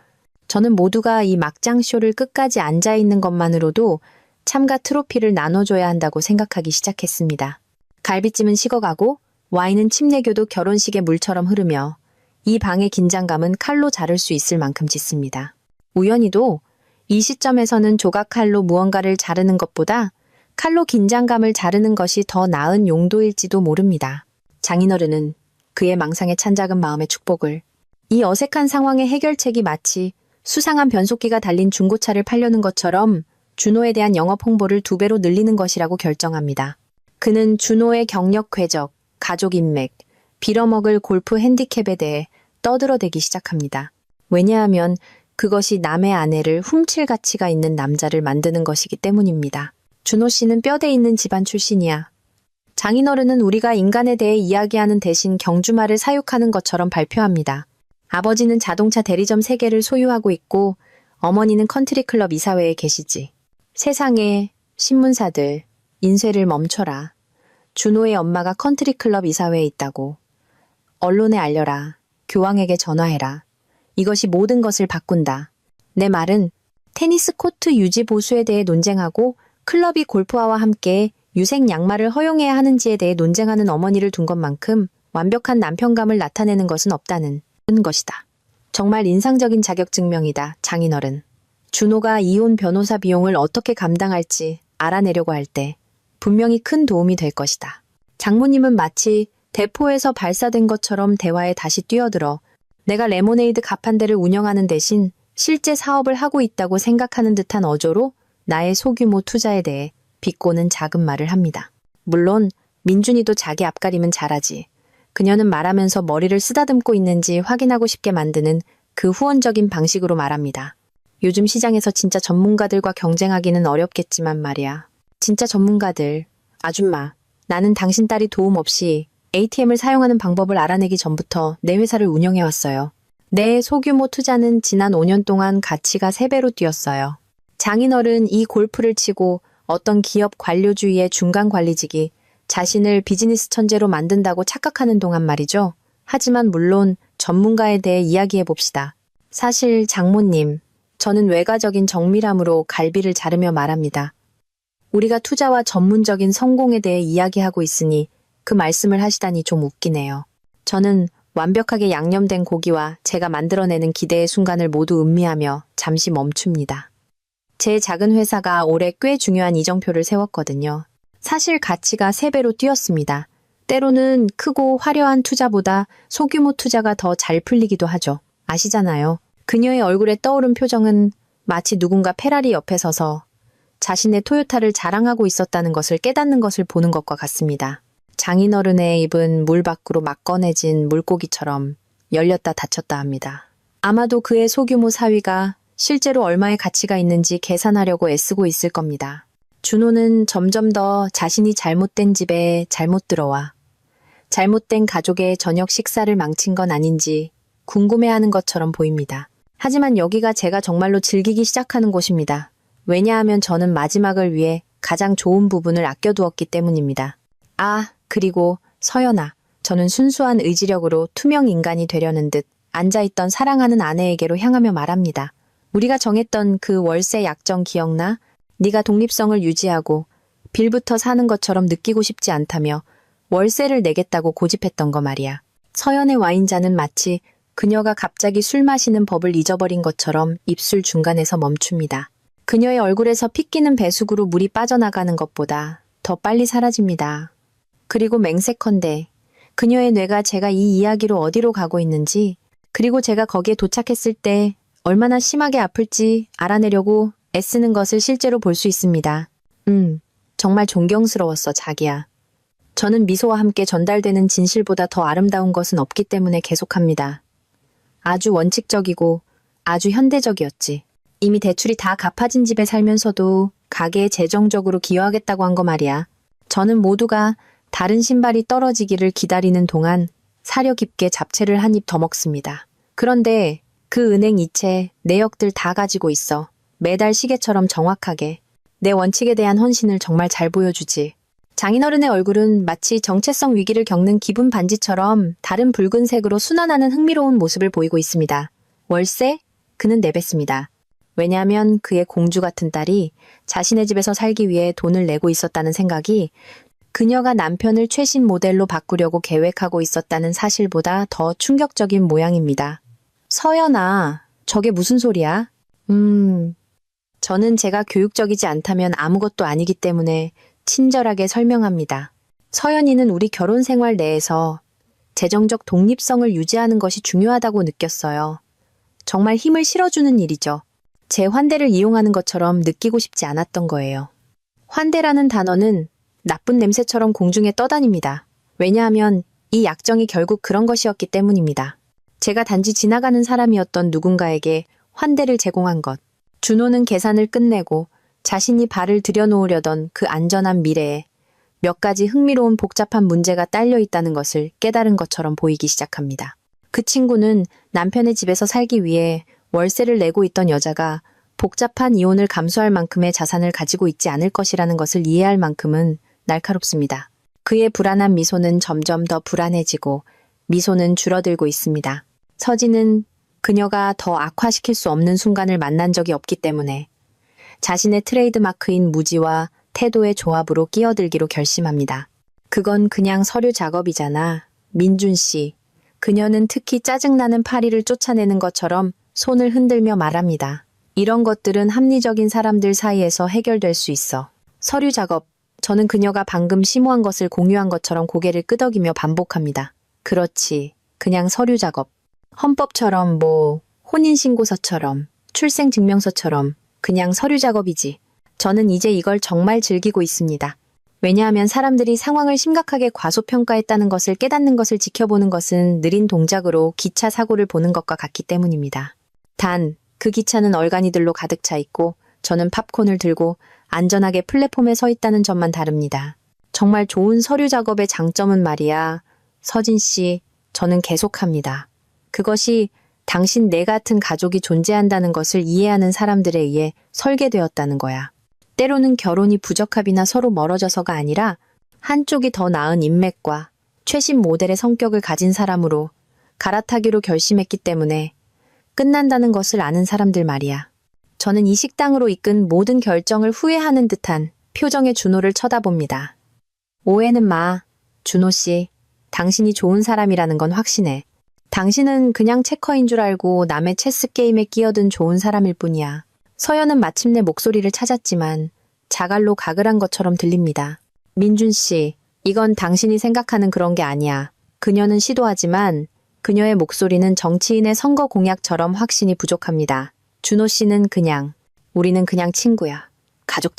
저는 모두가 이 막장 쇼를 끝까지 앉아있는 것만으로도 참가 트로피를 나눠줘야 한다고 생각하기 시작했습니다. 갈비찜은 식어가고 와인은 침내교도 결혼식의 물처럼 흐르며 이 방의 긴장감은 칼로 자를 수 있을 만큼 짙습니다. 우연히도 이 시점에서는 조각칼로 무언가를 자르는 것보다 칼로 긴장감을 자르는 것이 더 나은 용도일지도 모릅니다. 장인어른은 그의 망상에 찬 작은 마음의 축복을 이 어색한 상황의 해결책이 마치 수상한 변속기가 달린 중고차를 팔려는 것처럼 준호에 대한 영업 홍보를 2배로 늘리는 것이라고 결정합니다. 그는 준호의 경력 궤적, 가족 인맥, 빌어먹을 골프 핸디캡에 대해 떠들어대기 시작합니다. 왜냐하면 그것이 남의 아내를 훔칠 가치가 있는 남자를 만드는 것이기 때문입니다. 준호 씨는 뼈대 있는 집안 출신이야. 장인어른은 우리가 인간에 대해 이야기하는 대신 경주말을 사육하는 것처럼 발표합니다. 아버지는 자동차 대리점 3개를 소유하고 있고 어머니는 컨트리클럽 이사회에 계시지. 세상에 신문사들 인쇄를 멈춰라. 준호의 엄마가 컨트리클럽 이사회에 있다고. 언론에 알려라. 교황에게 전화해라. 이것이 모든 것을 바꾼다. 내 말은 테니스 코트 유지 보수에 대해 논쟁하고 클럽이 골프화와 함께 유색 양말을 허용해야 하는지에 대해 논쟁하는 어머니를 둔 것만큼 완벽한 남편감을 나타내는 것은 없다는 것이다. 정말 인상적인 자격증명이다, 장인어른. 준호가 이혼 변호사 비용을 어떻게 감당할지 알아내려고 할 때 분명히 큰 도움이 될 것이다. 장모님은 마치 대포에서 발사된 것처럼 대화에 다시 뛰어들어 내가 레모네이드 가판대를 운영하는 대신 실제 사업을 하고 있다고 생각하는 듯한 어조로 나의 소규모 투자에 대해 비꼬는 작은 말을 합니다. 물론 민준이도 자기 앞가림은 잘하지. 그녀는 말하면서 머리를 쓰다듬고 있는지 확인하고 싶게 만드는 그 후원적인 방식으로 말합니다. 요즘 시장에서 진짜 전문가들과 경쟁하기는 어렵겠지만 말이야. 진짜 전문가들. 아줌마, 나는 당신 딸이 도움 없이 ATM을 사용하는 방법을 알아내기 전부터 내 회사를 운영해왔어요. 내 소규모 투자는 지난 5년 동안 가치가 3배로 뛰었어요. 장인어른 이 골프를 치고 어떤 기업 관료주의의 중간 관리직이 자신을 비즈니스 천재로 만든다고 착각하는 동안 말이죠. 하지만 물론 전문가에 대해 이야기해 봅시다. 사실 장모님, 저는 외과적인 정밀함으로 갈비를 자르며 말합니다. 우리가 투자와 전문적인 성공에 대해 이야기하고 있으니 그 말씀을 하시다니 좀 웃기네요. 저는 완벽하게 양념된 고기와 제가 만들어내는 기대의 순간을 모두 음미하며 잠시 멈춥니다. 제 작은 회사가 올해 꽤 중요한 이정표를 세웠거든요. 사실 가치가 3배로 뛰었습니다. 때로는 크고 화려한 투자보다 소규모 투자가 더 잘 풀리기도 하죠. 아시잖아요. 그녀의 얼굴에 떠오른 표정은 마치 누군가 페라리 옆에 서서 자신의 토요타를 자랑하고 있었다는 것을 깨닫는 것을 보는 것과 같습니다. 장인어른의 입은 물 밖으로 막 꺼내진 물고기처럼 열렸다 닫혔다 합니다. 아마도 그의 소규모 사위가 실제로 얼마의 가치가 있는지 계산하려고 애쓰고 있을 겁니다. 준호는 점점 더 자신이 잘못된 집에 잘못 들어와 잘못된 가족의 저녁 식사를 망친 건 아닌지 궁금해하는 것처럼 보입니다. 하지만 여기가 제가 정말로 즐기기 시작하는 곳입니다. 왜냐하면 저는 마지막을 위해 가장 좋은 부분을 아껴두었기 때문입니다. 아, 그리고 서연아, 저는 순수한 의지력으로 투명 인간이 되려는 듯 앉아있던 사랑하는 아내에게로 향하며 말합니다. 우리가 정했던 그 월세 약정 기억나? 네가 독립성을 유지하고 빌부터 사는 것처럼 느끼고 싶지 않다며 월세를 내겠다고 고집했던 거 말이야. 서연의 와인잔은 마치 그녀가 갑자기 술 마시는 법을 잊어버린 것처럼 입술 중간에서 멈춥니다. 그녀의 얼굴에서 핏기는 배수구로 물이 빠져나가는 것보다 더 빨리 사라집니다. 그리고 맹세컨대 그녀의 뇌가 제가 이 이야기로 어디로 가고 있는지, 그리고 제가 거기에 도착했을 때 얼마나 심하게 아플지 알아내려고 애쓰는 것을 실제로 볼 수 있습니다. 정말 존경스러웠어, 자기야. 저는 미소와 함께 전달되는 진실보다 더 아름다운 것은 없기 때문에 계속합니다. 아주 원칙적이고 아주 현대적이었지. 이미 대출이 다 갚아진 집에 살면서도 가게에 재정적으로 기여하겠다고 한 거 말이야. 저는 모두가 다른 신발이 떨어지기를 기다리는 동안 사려 깊게 잡채를 한 입 더 먹습니다. 그런데 그 은행 이체, 내역들 다 가지고 있어. 매달 시계처럼 정확하게. 내 원칙에 대한 헌신을 정말 잘 보여주지. 장인어른의 얼굴은 마치 정체성 위기를 겪는 기분 반지처럼 다른 붉은색으로 순환하는 흥미로운 모습을 보이고 있습니다. 월세? 그는 내뱉습니다. 왜냐하면 그의 공주 같은 딸이 자신의 집에서 살기 위해 돈을 내고 있었다는 생각이 그녀가 남편을 최신 모델로 바꾸려고 계획하고 있었다는 사실보다 더 충격적인 모양입니다. 서연아, 저게 무슨 소리야? 저는 제가 교육적이지 않다면 아무것도 아니기 때문에 친절하게 설명합니다. 서연이는 우리 결혼 생활 내에서 재정적 독립성을 유지하는 것이 중요하다고 느꼈어요. 정말 힘을 실어주는 일이죠. 제 환대를 이용하는 것처럼 느끼고 싶지 않았던 거예요. 환대라는 단어는 나쁜 냄새처럼 공중에 떠다닙니다. 왜냐하면 이 약정이 결국 그런 것이었기 때문입니다. 제가 단지 지나가는 사람이었던 누군가에게 환대를 제공한 것. 준호는 계산을 끝내고 자신이 발을 들여놓으려던 그 안전한 미래에 몇 가지 흥미로운 복잡한 문제가 딸려 있다는 것을 깨달은 것처럼 보이기 시작합니다. 그 친구는 남편의 집에서 살기 위해 월세를 내고 있던 여자가 복잡한 이혼을 감수할 만큼의 자산을 가지고 있지 않을 것이라는 것을 이해할 만큼은 날카롭습니다. 그의 불안한 미소는 점점 더 불안해지고 미소는 줄어들고 있습니다. 서진은 그녀가 더 악화시킬 수 없는 순간을 만난 적이 없기 때문에 자신의 트레이드마크인 무지와 태도의 조합으로 끼어들기로 결심합니다. 그건 그냥 서류 작업이잖아. 민준 씨. 그녀는 특히 짜증나는 파리를 쫓아내는 것처럼 손을 흔들며 말합니다. 이런 것들은 합리적인 사람들 사이에서 해결될 수 있어. 서류 작업. 저는 그녀가 방금 심오한 것을 공유한 것처럼 고개를 끄덕이며 반복합니다. 그렇지. 그냥 서류 작업. 헌법처럼 혼인신고서처럼 출생증명서처럼 그냥 서류 작업이지. 저는 이제 이걸 정말 즐기고 있습니다. 왜냐하면 사람들이 상황을 심각하게 과소평가했다는 것을 깨닫는 것을 지켜보는 것은 느린 동작으로 기차 사고를 보는 것과 같기 때문입니다. 단, 그 기차는 얼간이들로 가득 차 있고 저는 팝콘을 들고 안전하게 플랫폼에 서 있다는 점만 다릅니다. 정말 좋은 서류 작업의 장점은 말이야. 서진 씨, 저는 계속합니다. 그것이 당신 내 같은 가족이 존재한다는 것을 이해하는 사람들에 의해 설계되었다는 거야. 때로는 결혼이 부적합이나 서로 멀어져서가 아니라 한쪽이 더 나은 인맥과 최신 모델의 성격을 가진 사람으로 갈아타기로 결심했기 때문에 끝난다는 것을 아는 사람들 말이야. 저는 이 식당으로 이끈 모든 결정을 후회하는 듯한 표정의 준호를 쳐다봅니다. 오해는 마, 준호 씨. 당신이 좋은 사람이라는 건 확신해. 당신은 그냥 체커인 줄 알고 남의 체스 게임에 끼어든 좋은 사람일 뿐이야. 서연은 마침내 목소리를 찾았지만 자갈로 가글한 것처럼 들립니다. 민준 씨, 이건 당신이 생각하는 그런 게 아니야. 그녀는 시도하지만 그녀의 목소리는 정치인의 선거 공약처럼 확신이 부족합니다. 준호 씨는 우리는 그냥 친구야. 가족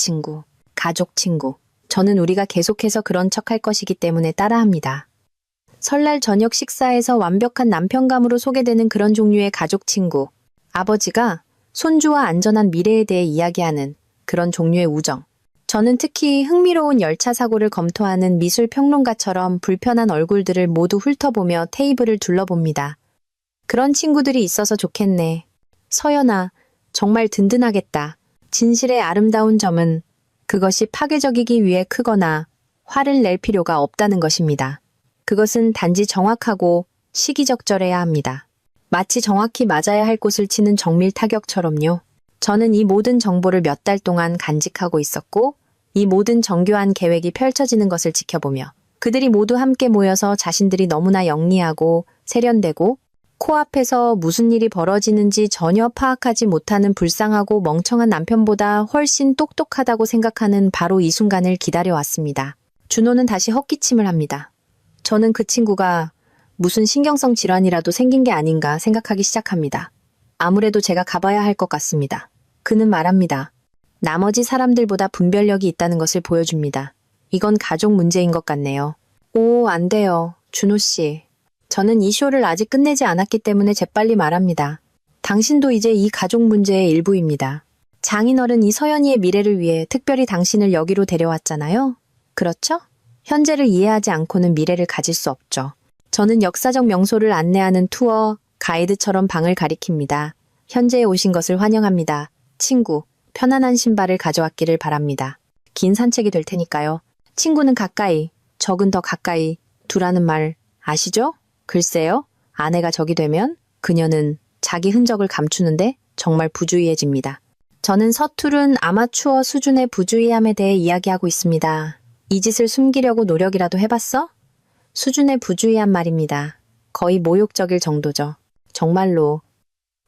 친구. 저는 우리가 계속해서 그런 척할 것이기 때문에 따라합니다. 설날 저녁 식사에서 완벽한 남편감으로 소개되는 그런 종류의 가족 친구. 아버지가 손주와 안전한 미래에 대해 이야기하는 그런 종류의 우정. 저는 특히 흥미로운 열차 사고를 검토하는 미술 평론가처럼 불편한 얼굴들을 모두 훑어보며 테이블을 둘러봅니다. 그런 친구들이 있어서 좋겠네. 서연아, 정말 든든하겠다. 진실의 아름다운 점은 그것이 파괴적이기 위해 크거나 화를 낼 필요가 없다는 것입니다. 그것은 단지 정확하고 시기적절해야 합니다. 마치 정확히 맞아야 할 곳을 치는 정밀 타격처럼요. 저는 이 모든 정보를 몇 달 동안 간직하고 있었고 이 모든 정교한 계획이 펼쳐지는 것을 지켜보며 그들이 모두 함께 모여서 자신들이 너무나 영리하고 세련되고 코앞에서 무슨 일이 벌어지는지 전혀 파악하지 못하는 불쌍하고 멍청한 남편보다 훨씬 똑똑하다고 생각하는 바로 이 순간을 기다려왔습니다. 준호는 다시 헛기침을 합니다. 저는 그 친구가 무슨 신경성 질환이라도 생긴 게 아닌가 생각하기 시작합니다. 아무래도 제가 가봐야 할 것 같습니다. 그는 말합니다. 나머지 사람들보다 분별력이 있다는 것을 보여줍니다. 이건 가족 문제인 것 같네요. 오, 안 돼요. 준호 씨. 저는 이 쇼를 아직 끝내지 않았기 때문에 재빨리 말합니다. 당신도 이제 이 가족 문제의 일부입니다. 장인어른 이 서연이의 미래를 위해 특별히 당신을 여기로 데려왔잖아요. 그렇죠? 현재를 이해하지 않고는 미래를 가질 수 없죠. 저는 역사적 명소를 안내하는 투어 가이드처럼 방을 가리킵니다. 현재에 오신 것을 환영합니다. 친구, 편안한 신발을 가져왔기를 바랍니다. 긴 산책이 될 테니까요. 친구는 가까이, 적은 더 가까이 두라는 말 아시죠? 글쎄요. 아내가 적이 되면 그녀는 자기 흔적을 감추는데 정말 부주의해집니다. 저는 서투른 아마추어 수준의 부주의함에 대해 이야기하고 있습니다. 이 짓을 숨기려고 노력이라도 해봤어? 수준의 부주의한 말입니다. 거의 모욕적일 정도죠. 정말로.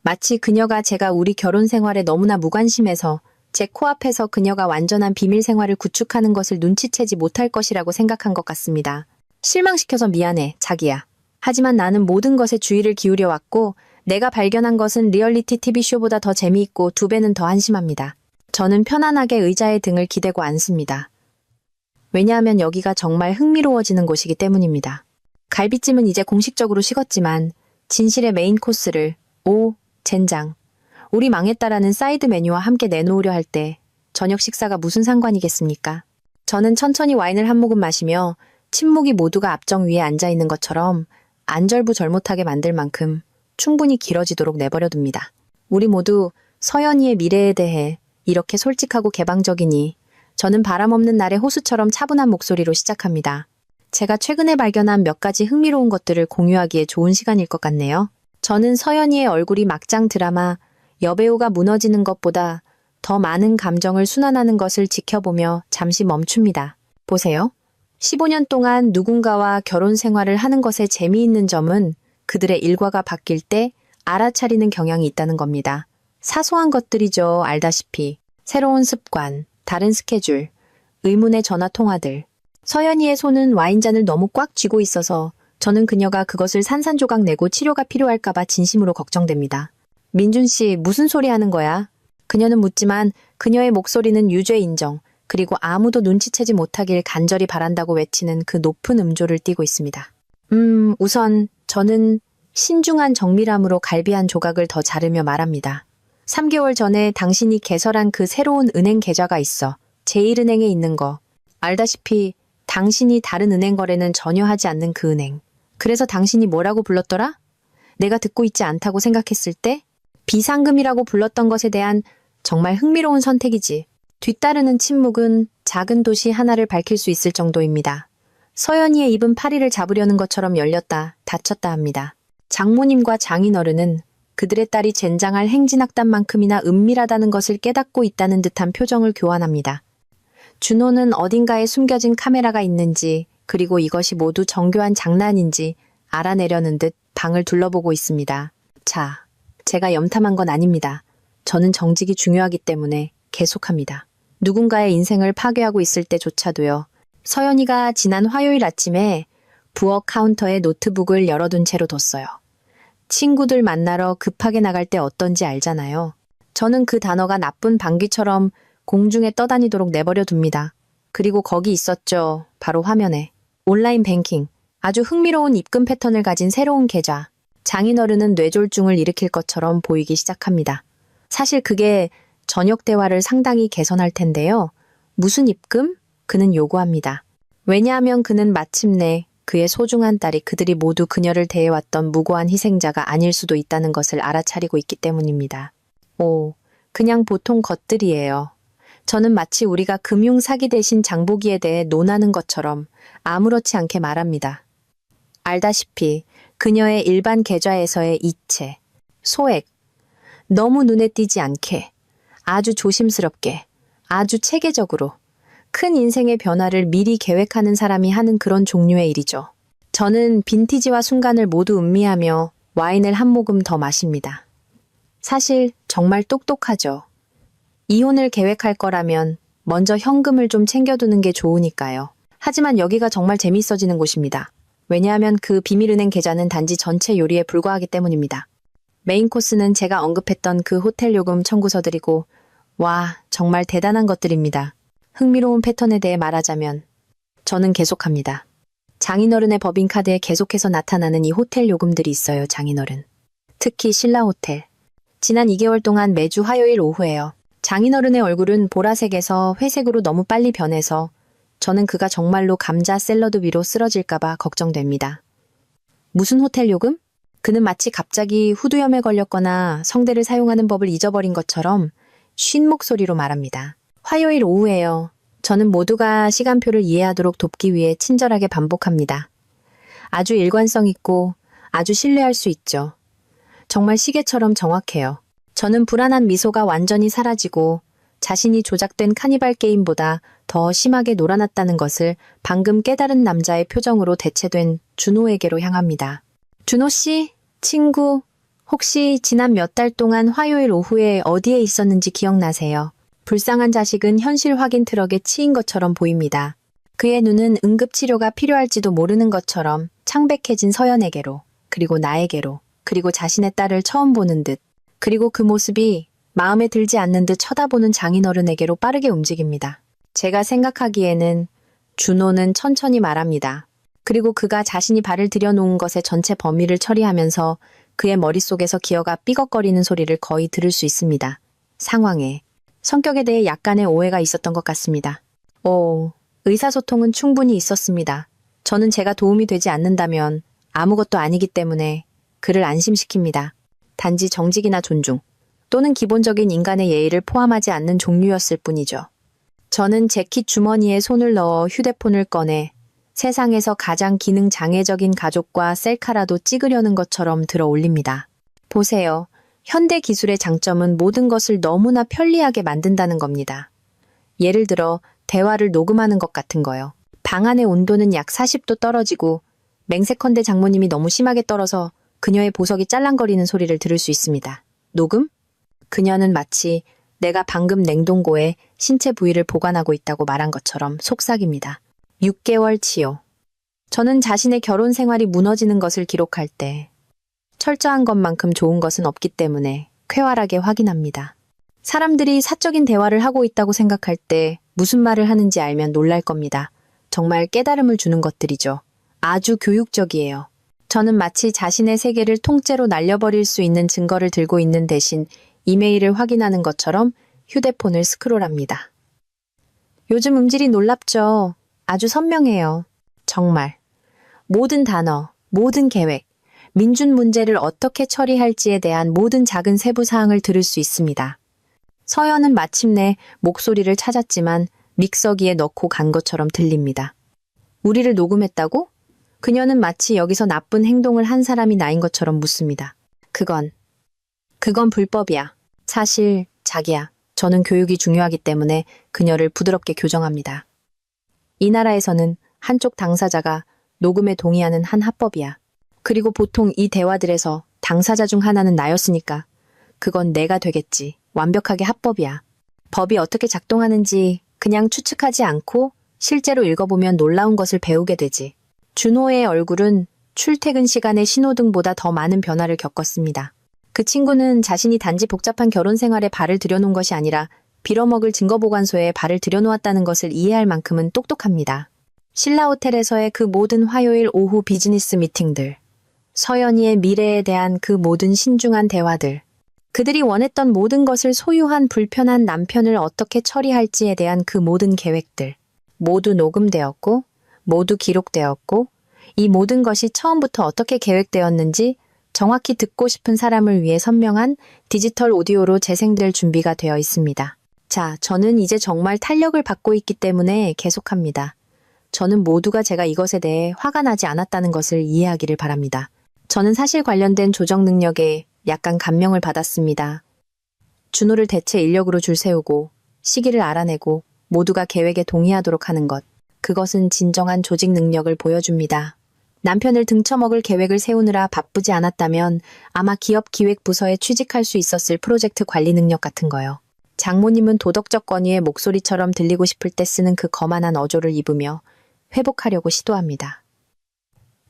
마치 그녀가 제가 우리 결혼 생활에 너무나 무관심해서 제 코앞에서 그녀가 완전한 비밀 생활을 구축하는 것을 눈치채지 못할 것이라고 생각한 것 같습니다. 실망시켜서 미안해, 자기야. 하지만 나는 모든 것에 주의를 기울여 왔고 내가 발견한 것은 리얼리티 TV쇼보다 더 재미있고 2배는 더 한심합니다. 저는 편안하게 의자에 등을 기대고 앉습니다. 왜냐하면 여기가 정말 흥미로워지는 곳이기 때문입니다. 갈비찜은 이제 공식적으로 식었지만 진실의 메인 코스를 젠장. 우리 망했다라는 사이드 메뉴와 함께 내놓으려 할 때 저녁 식사가 무슨 상관이겠습니까? 저는 천천히 와인을 한 모금 마시며 침묵이 모두가 앞정 위에 앉아있는 것처럼 안절부절 못하게 만들 만큼 충분히 길어지도록 내버려둡니다. 우리 모두 서연이의 미래에 대해 이렇게 솔직하고 개방적이니 저는 바람 없는 날의 호수처럼 차분한 목소리로 시작합니다. 제가 최근에 발견한 몇 가지 흥미로운 것들을 공유하기에 좋은 시간일 것 같네요. 저는 서연이의 얼굴이 막장 드라마 여배우가 무너지는 것보다 더 많은 감정을 순환하는 것을 지켜보며 잠시 멈춥니다. 보세요. 15년 동안 누군가와 결혼 생활을 하는 것에 재미있는 점은 그들의 일과가 바뀔 때 알아차리는 경향이 있다는 겁니다. 사소한 것들이죠. 알다시피. 새로운 습관, 다른 스케줄, 의문의 전화 통화들. 서연이의 손은 와인잔을 너무 꽉 쥐고 있어서 저는 그녀가 그것을 산산조각 내고 치료가 필요할까봐 진심으로 걱정됩니다. 민준 씨, 무슨 소리 하는 거야? 그녀는 묻지만 그녀의 목소리는 유죄 인정, 그리고 아무도 눈치채지 못하길 간절히 바란다고 외치는 그 높은 음조를 띠고 있습니다. 우선 저는 신중한 정밀함으로 갈비 한 조각을 더 자르며 말합니다. 3개월 전에 당신이 개설한 그 새로운 은행 계좌가 있어. 제1은행에 있는 거. 알다시피 당신이 다른 은행 거래는 전혀 하지 않는 그 은행. 그래서 당신이 뭐라고 불렀더라? 내가 듣고 있지 않다고 생각했을 때 비상금이라고 불렀던 것에 대한 정말 흥미로운 선택이지. 뒤따르는 침묵은 작은 도시 하나를 밝힐 수 있을 정도입니다. 서연이의 입은 파리를 잡으려는 것처럼 열렸다 닫혔다 합니다. 장모님과 장인어른은 그들의 딸이 젠장할 행진악단만큼이나 은밀하다는 것을 깨닫고 있다는 듯한 표정을 교환합니다. 준호는 어딘가에 숨겨진 카메라가 있는지, 그리고 이것이 모두 정교한 장난인지 알아내려는 듯 방을 둘러보고 있습니다. 자, 제가 염탐한 건 아닙니다. 저는 정직이 중요하기 때문에 계속합니다. 누군가의 인생을 파괴하고 있을 때조차도요. 서연이가 지난 화요일 아침에 부엌 카운터에 노트북을 열어둔 채로 뒀어요. 친구들 만나러 급하게 나갈 때 어떤지 알잖아요. 저는 그 단어가 나쁜 방귀처럼 공중에 떠다니도록 내버려 둡니다. 그리고 거기 있었죠. 바로 화면에. 온라인 뱅킹. 아주 흥미로운 입금 패턴을 가진 새로운 계좌. 장인어른은 뇌졸중을 일으킬 것처럼 보이기 시작합니다. 사실 그게 저녁 대화를 상당히 개선할 텐데요. 무슨 입금? 그는 요구합니다. 왜냐하면 그는 마침내 그의 소중한 딸이 그들이 모두 그녀를 대해왔던 무고한 희생자가 아닐 수도 있다는 것을 알아차리고 있기 때문입니다. 오, 그냥 보통 것들이에요. 저는 마치 우리가 금융 사기 대신 장보기에 대해 논하는 것처럼 아무렇지 않게 말합니다. 알다시피 그녀의 일반 계좌에서의 이체, 소액, 너무 눈에 띄지 않게, 아주 조심스럽게, 아주 체계적으로 큰 인생의 변화를 미리 계획하는 사람이 하는 그런 종류의 일이죠. 저는 빈티지와 순간을 모두 음미하며 와인을 한 모금 더 마십니다. 사실 정말 똑똑하죠. 이혼을 계획할 거라면 먼저 현금을 좀 챙겨두는 게 좋으니까요. 하지만 여기가 정말 재미있어지는 곳입니다. 왜냐하면 그 비밀은행 계좌는 단지 전체 요리에 불과하기 때문입니다. 메인 코스는 제가 언급했던 그 호텔 요금 청구서들이고, 와, 정말 대단한 것들입니다. 흥미로운 패턴에 대해 말하자면 저는 계속합니다. 장인어른의 법인카드에 계속해서 나타나는 이 호텔 요금들이 있어요. 장인어른. 특히 신라호텔. 지난 2개월 동안 매주 화요일 오후에요. 장인어른의 얼굴은 보라색에서 회색으로 너무 빨리 변해서 저는 그가 정말로 감자 샐러드 위로 쓰러질까봐 걱정됩니다. 무슨 호텔 요금? 그는 마치 갑자기 후두염에 걸렸거나 성대를 사용하는 법을 잊어버린 것처럼 쉰 목소리로 말합니다. 화요일 오후에요. 저는 모두가 시간표를 이해하도록 돕기 위해 친절하게 반복합니다. 아주 일관성 있고 아주 신뢰할 수 있죠. 정말 시계처럼 정확해요. 저는 불안한 미소가 완전히 사라지고 자신이 조작된 카니발 게임보다 더 심하게 놀아났다는 것을 방금 깨달은 남자의 표정으로 대체된 준호에게로 향합니다. 준호 씨, 친구, 혹시 지난 몇 달 동안 화요일 오후에 어디에 있었는지 기억나세요? 불쌍한 자식은 현실 확인 트럭에 치인 것처럼 보입니다. 그의 눈은 응급치료가 필요할지도 모르는 것처럼 창백해진 서연에게로, 그리고 나에게로, 그리고 자신의 딸을 처음 보는 듯, 그리고 그 모습이 마음에 들지 않는 듯 쳐다보는 장인어른에게로 빠르게 움직입니다. 제가 생각하기에는 준호는 천천히 말합니다. 그리고 그가 자신이 발을 들여놓은 것의 전체 범위를 처리하면서 그의 머릿속에서 기어가 삐걱거리는 소리를 거의 들을 수 있습니다. 상황에, 성격에 대해 약간의 오해가 있었던 것 같습니다. 의사소통은 충분히 있었습니다. 저는 제가 도움이 되지 않는다면 아무것도 아니기 때문에 그를 안심시킵니다. 단지 정직이나 존중, 또는 기본적인 인간의 예의를 포함하지 않는 종류였을 뿐이죠. 저는 재킷 주머니에 손을 넣어 휴대폰을 꺼내 세상에서 가장 기능 장애적인 가족과 셀카라도 찍으려는 것처럼 들어 올립니다. 보세요. 현대 기술의 장점은 모든 것을 너무나 편리하게 만든다는 겁니다. 예를 들어 대화를 녹음하는 것 같은 거요. 방 안의 온도는 약 40도 떨어지고 맹세컨대 장모님이 너무 심하게 떨어서 그녀의 보석이 짤랑거리는 소리를 들을 수 있습니다. 녹음? 그녀는 마치 내가 방금 냉동고에 신체 부위를 보관하고 있다고 말한 것처럼 속삭입니다. 6개월 치요. 저는 자신의 결혼 생활이 무너지는 것을 기록할 때 철저한 것만큼 좋은 것은 없기 때문에 쾌활하게 확인합니다. 사람들이 사적인 대화를 하고 있다고 생각할 때 무슨 말을 하는지 알면 놀랄 겁니다. 정말 깨달음을 주는 것들이죠. 아주 교육적이에요. 저는 마치 자신의 세계를 통째로 날려버릴 수 있는 증거를 들고 있는 대신 이메일을 확인하는 것처럼 휴대폰을 스크롤합니다. 요즘 음질이 놀랍죠? 아주 선명해요. 정말. 모든 단어, 모든 계획, 민준 문제를 어떻게 처리할지에 대한 모든 작은 세부 사항을 들을 수 있습니다. 서연은 마침내 목소리를 찾았지만 믹서기에 넣고 간 것처럼 들립니다. 우리를 녹음했다고? 그녀는 마치 여기서 나쁜 행동을 한 사람이 나인 것처럼 묻습니다. 그건 불법이야. 사실 자기야. 저는 교육이 중요하기 때문에 그녀를 부드럽게 교정합니다. 이 나라에서는 한쪽 당사자가 녹음에 동의하는 한 합법이야. 그리고 보통 이 대화들에서 당사자 중 하나는 나였으니까 그건 내가 되겠지. 완벽하게 합법이야. 법이 어떻게 작동하는지 그냥 추측하지 않고 실제로 읽어보면 놀라운 것을 배우게 되지. 준호의 얼굴은 출퇴근 시간의 신호등보다 더 많은 변화를 겪었습니다. 그 친구는 자신이 단지 복잡한 결혼 생활에 발을 들여놓은 것이 아니라 빌어먹을 증거보관소에 발을 들여놓았다는 것을 이해할 만큼은 똑똑합니다. 신라호텔에서의 그 모든 화요일 오후 비즈니스 미팅들, 서연이의 미래에 대한 그 모든 신중한 대화들, 그들이 원했던 모든 것을 소유한 불편한 남편을 어떻게 처리할지에 대한 그 모든 계획들, 모두 녹음되었고, 모두 기록되었고, 이 모든 것이 처음부터 어떻게 계획되었는지 정확히 듣고 싶은 사람을 위해 선명한 디지털 오디오로 재생될 준비가 되어 있습니다. 자, 저는 이제 정말 탄력을 받고 있기 때문에 계속합니다. 저는 모두가 제가 이것에 대해 화가 나지 않았다는 것을 이해하기를 바랍니다. 저는 사실 관련된 조정 능력에 약간 감명을 받았습니다. 준호를 대체 인력으로 줄 세우고 시기를 알아내고 모두가 계획에 동의하도록 하는 것. 그것은 진정한 조직 능력을 보여줍니다. 남편을 등쳐먹을 계획을 세우느라 바쁘지 않았다면 아마 기업 기획부서에 취직할 수 있었을 프로젝트 관리 능력 같은 거요. 장모님은 도덕적 권위의 목소리처럼 들리고 싶을 때 쓰는 그 거만한 어조를 입으며 회복하려고 시도합니다.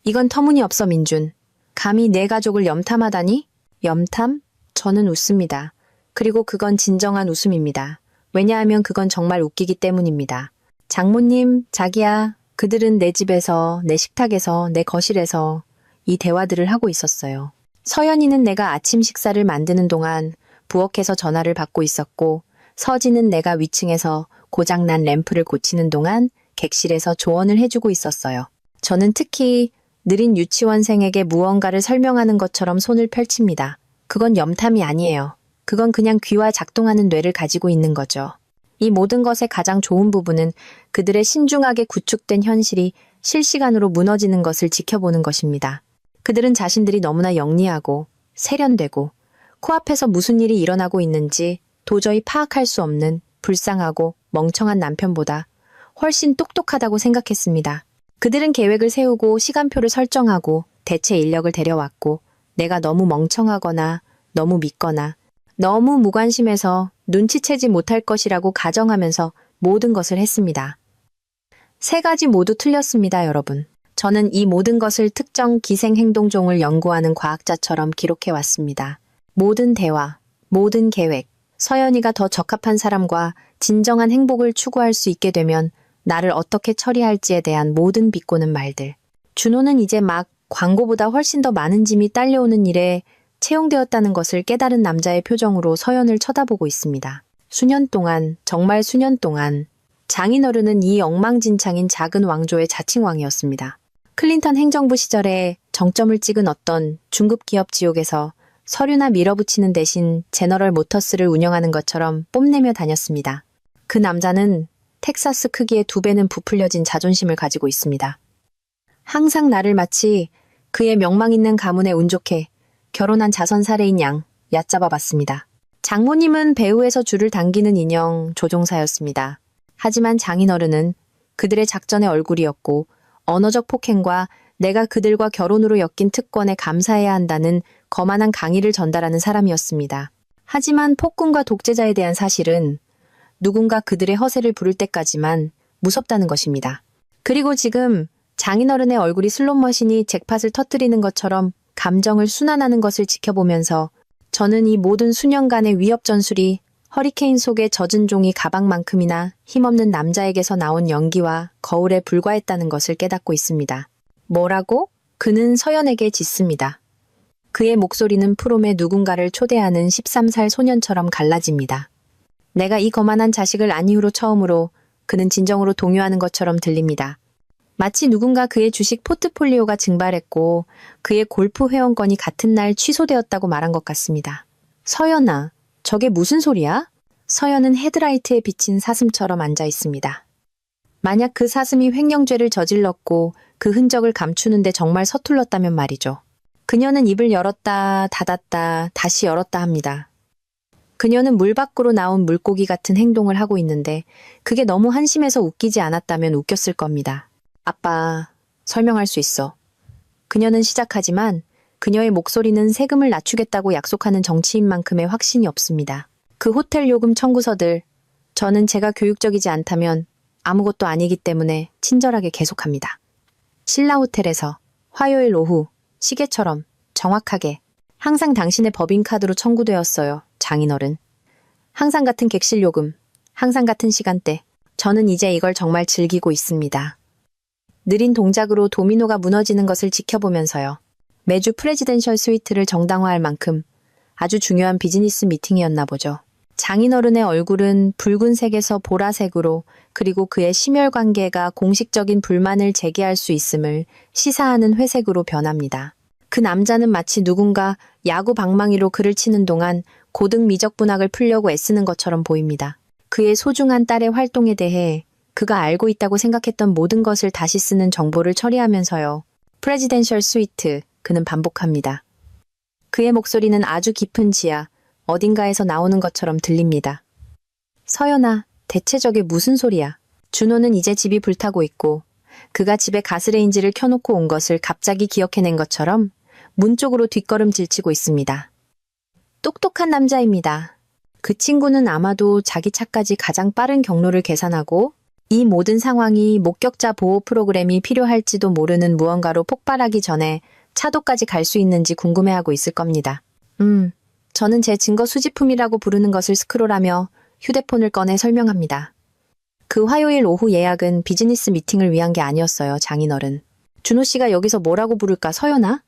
이건 터무니없어, 민준. 감히 내 가족을 염탐하다니? 염탐? 저는 웃습니다. 그리고 그건 진정한 웃음입니다. 왜냐하면 그건 정말 웃기기 때문입니다. 장모님, 자기야, 그들은 내 집에서, 내 식탁에서, 내 거실에서 이 대화들을 하고 있었어요. 서연이는 내가 아침 식사를 만드는 동안 부엌에서 전화를 받고 있었고, 서진은 내가 위층에서 고장난 램프를 고치는 동안 객실에서 조언을 해주고 있었어요. 저는 특히 느린 유치원생에게 무언가를 설명하는 것처럼 손을 펼칩니다. 그건 염탐이 아니에요. 그건 그냥 귀와 작동하는 뇌를 가지고 있는 거죠. 이 모든 것의 가장 좋은 부분은 그들의 신중하게 구축된 현실이 실시간으로 무너지는 것을 지켜보는 것입니다. 그들은 자신들이 너무나 영리하고 세련되고 코앞에서 무슨 일이 일어나고 있는지 도저히 파악할 수 없는 불쌍하고 멍청한 남편보다 훨씬 똑똑하다고 생각했습니다. 그들은 계획을 세우고 시간표를 설정하고 대체 인력을 데려왔고 내가 너무 멍청하거나 너무 믿거나 너무 무관심해서 눈치채지 못할 것이라고 가정하면서 모든 것을 했습니다. 세 가지 모두 틀렸습니다, 여러분. 저는 이 모든 것을 특정 기생행동종을 연구하는 과학자처럼 기록해왔습니다. 모든 대화, 모든 계획, 서연이가 더 적합한 사람과 진정한 행복을 추구할 수 있게 되면 나를 어떻게 처리할지에 대한 모든 비꼬는 말들. 준호는 이제 막 광고보다 훨씬 더 많은 짐이 딸려오는 일에 채용되었다는 것을 깨달은 남자의 표정으로 서연을 쳐다보고 있습니다. 수년 동안, 정말 수년 동안 장인어른은 이 엉망진창인 작은 왕조의 자칭왕이었습니다. 클린턴 행정부 시절에 정점을 찍은 어떤 중급 기업 지옥에서 서류나 밀어붙이는 대신 제너럴 모터스를 운영하는 것처럼 뽐내며 다녔습니다. 그 남자는 텍사스 크기의 2배는 부풀려진 자존심을 가지고 있습니다. 항상 나를 마치 그의 명망 있는 가문에 운 좋게 결혼한 자선 사례인 양 얕잡아 봤습니다. 장모님은 배후에서 줄을 당기는 인형 조종사였습니다. 하지만 장인어른은 그들의 작전의 얼굴이었고 언어적 폭행과 내가 그들과 결혼으로 엮인 특권에 감사해야 한다는 거만한 강의를 전달하는 사람이었습니다. 하지만 폭군과 독재자에 대한 사실은 누군가 그들의 허세를 부를 때까지만 무섭다는 것입니다. 그리고 지금 장인어른의 얼굴이 슬롯머신이 잭팟을 터뜨리는 것처럼 감정을 순환하는 것을 지켜보면서 저는 이 모든 수년간의 위협 전술이 허리케인 속의 젖은 종이 가방만큼이나 힘없는 남자에게서 나온 연기와 거울에 불과했다는 것을 깨닫고 있습니다. 뭐라고? 그는 서연에게 짖습니다. 그의 목소리는 프롬에 누군가를 초대하는 13살 소년처럼 갈라집니다. 내가 이 거만한 자식을 난 이후로 처음으로 그는 진정으로 동요하는 것처럼 들립니다. 마치 누군가 그의 주식 포트폴리오가 증발했고 그의 골프 회원권이 같은 날 취소되었다고 말한 것 같습니다. 서연아, 저게 무슨 소리야? 서연은 헤드라이트에 비친 사슴처럼 앉아 있습니다. 만약 그 사슴이 횡령죄를 저질렀고 그 흔적을 감추는데 정말 서툴렀다면 말이죠. 그녀는 입을 열었다 닫았다 다시 열었다 합니다. 그녀는 물 밖으로 나온 물고기 같은 행동을 하고 있는데 그게 너무 한심해서 웃기지 않았다면 웃겼을 겁니다. 아빠, 설명할 수 있어. 그녀는 시작하지만 그녀의 목소리는 세금을 낮추겠다고 약속하는 정치인만큼의 확신이 없습니다. 그 호텔 요금 청구서들, 저는 제가 교육적이지 않다면 아무것도 아니기 때문에 친절하게 계속합니다. 신라 호텔에서 화요일 오후 시계처럼 정확하게 항상 당신의 법인카드로 청구되었어요. 장인어른. 항상 같은 객실 요금, 항상 같은 시간대. 저는 이제 이걸 정말 즐기고 있습니다. 느린 동작으로 도미노가 무너지는 것을 지켜보면서요. 매주 프레지덴셜 스위트를 정당화할 만큼 아주 중요한 비즈니스 미팅이었나 보죠. 장인어른의 얼굴은 붉은색에서 보라색으로 그리고 그의 심혈관계가 공식적인 불만을 제기할 수 있음을 시사하는 회색으로 변합니다. 그 남자는 마치 누군가 야구 방망이로 그를 치는 동안 고등 미적분학을 풀려고 애쓰는 것처럼 보입니다. 그의 소중한 딸의 활동에 대해 그가 알고 있다고 생각했던 모든 것을 다시 쓰는 정보를 처리하면서요. 프레지덴셜 스위트, 그는 반복합니다. 그의 목소리는 아주 깊은 지하, 어딘가에서 나오는 것처럼 들립니다. 서연아, 대체 저게 무슨 소리야? 준호는 이제 집이 불타고 있고 그가 집에 가스레인지를 켜놓고 온 것을 갑자기 기억해낸 것처럼 문 쪽으로 뒷걸음질 치고 있습니다. 똑똑한 남자입니다. 그 친구는 아마도 자기 차까지 가장 빠른 경로를 계산하고 이 모든 상황이 목격자 보호 프로그램이 필요할지도 모르는 무언가로 폭발하기 전에 차도까지 갈 수 있는지 궁금해하고 있을 겁니다. 저는 제 증거 수집품이라고 부르는 것을 스크롤하며 휴대폰을 꺼내 설명합니다. 그 화요일 오후 예약은 비즈니스 미팅을 위한 게 아니었어요, 장인어른. 준호 씨가 여기서 뭐라고 부를까, 서연아?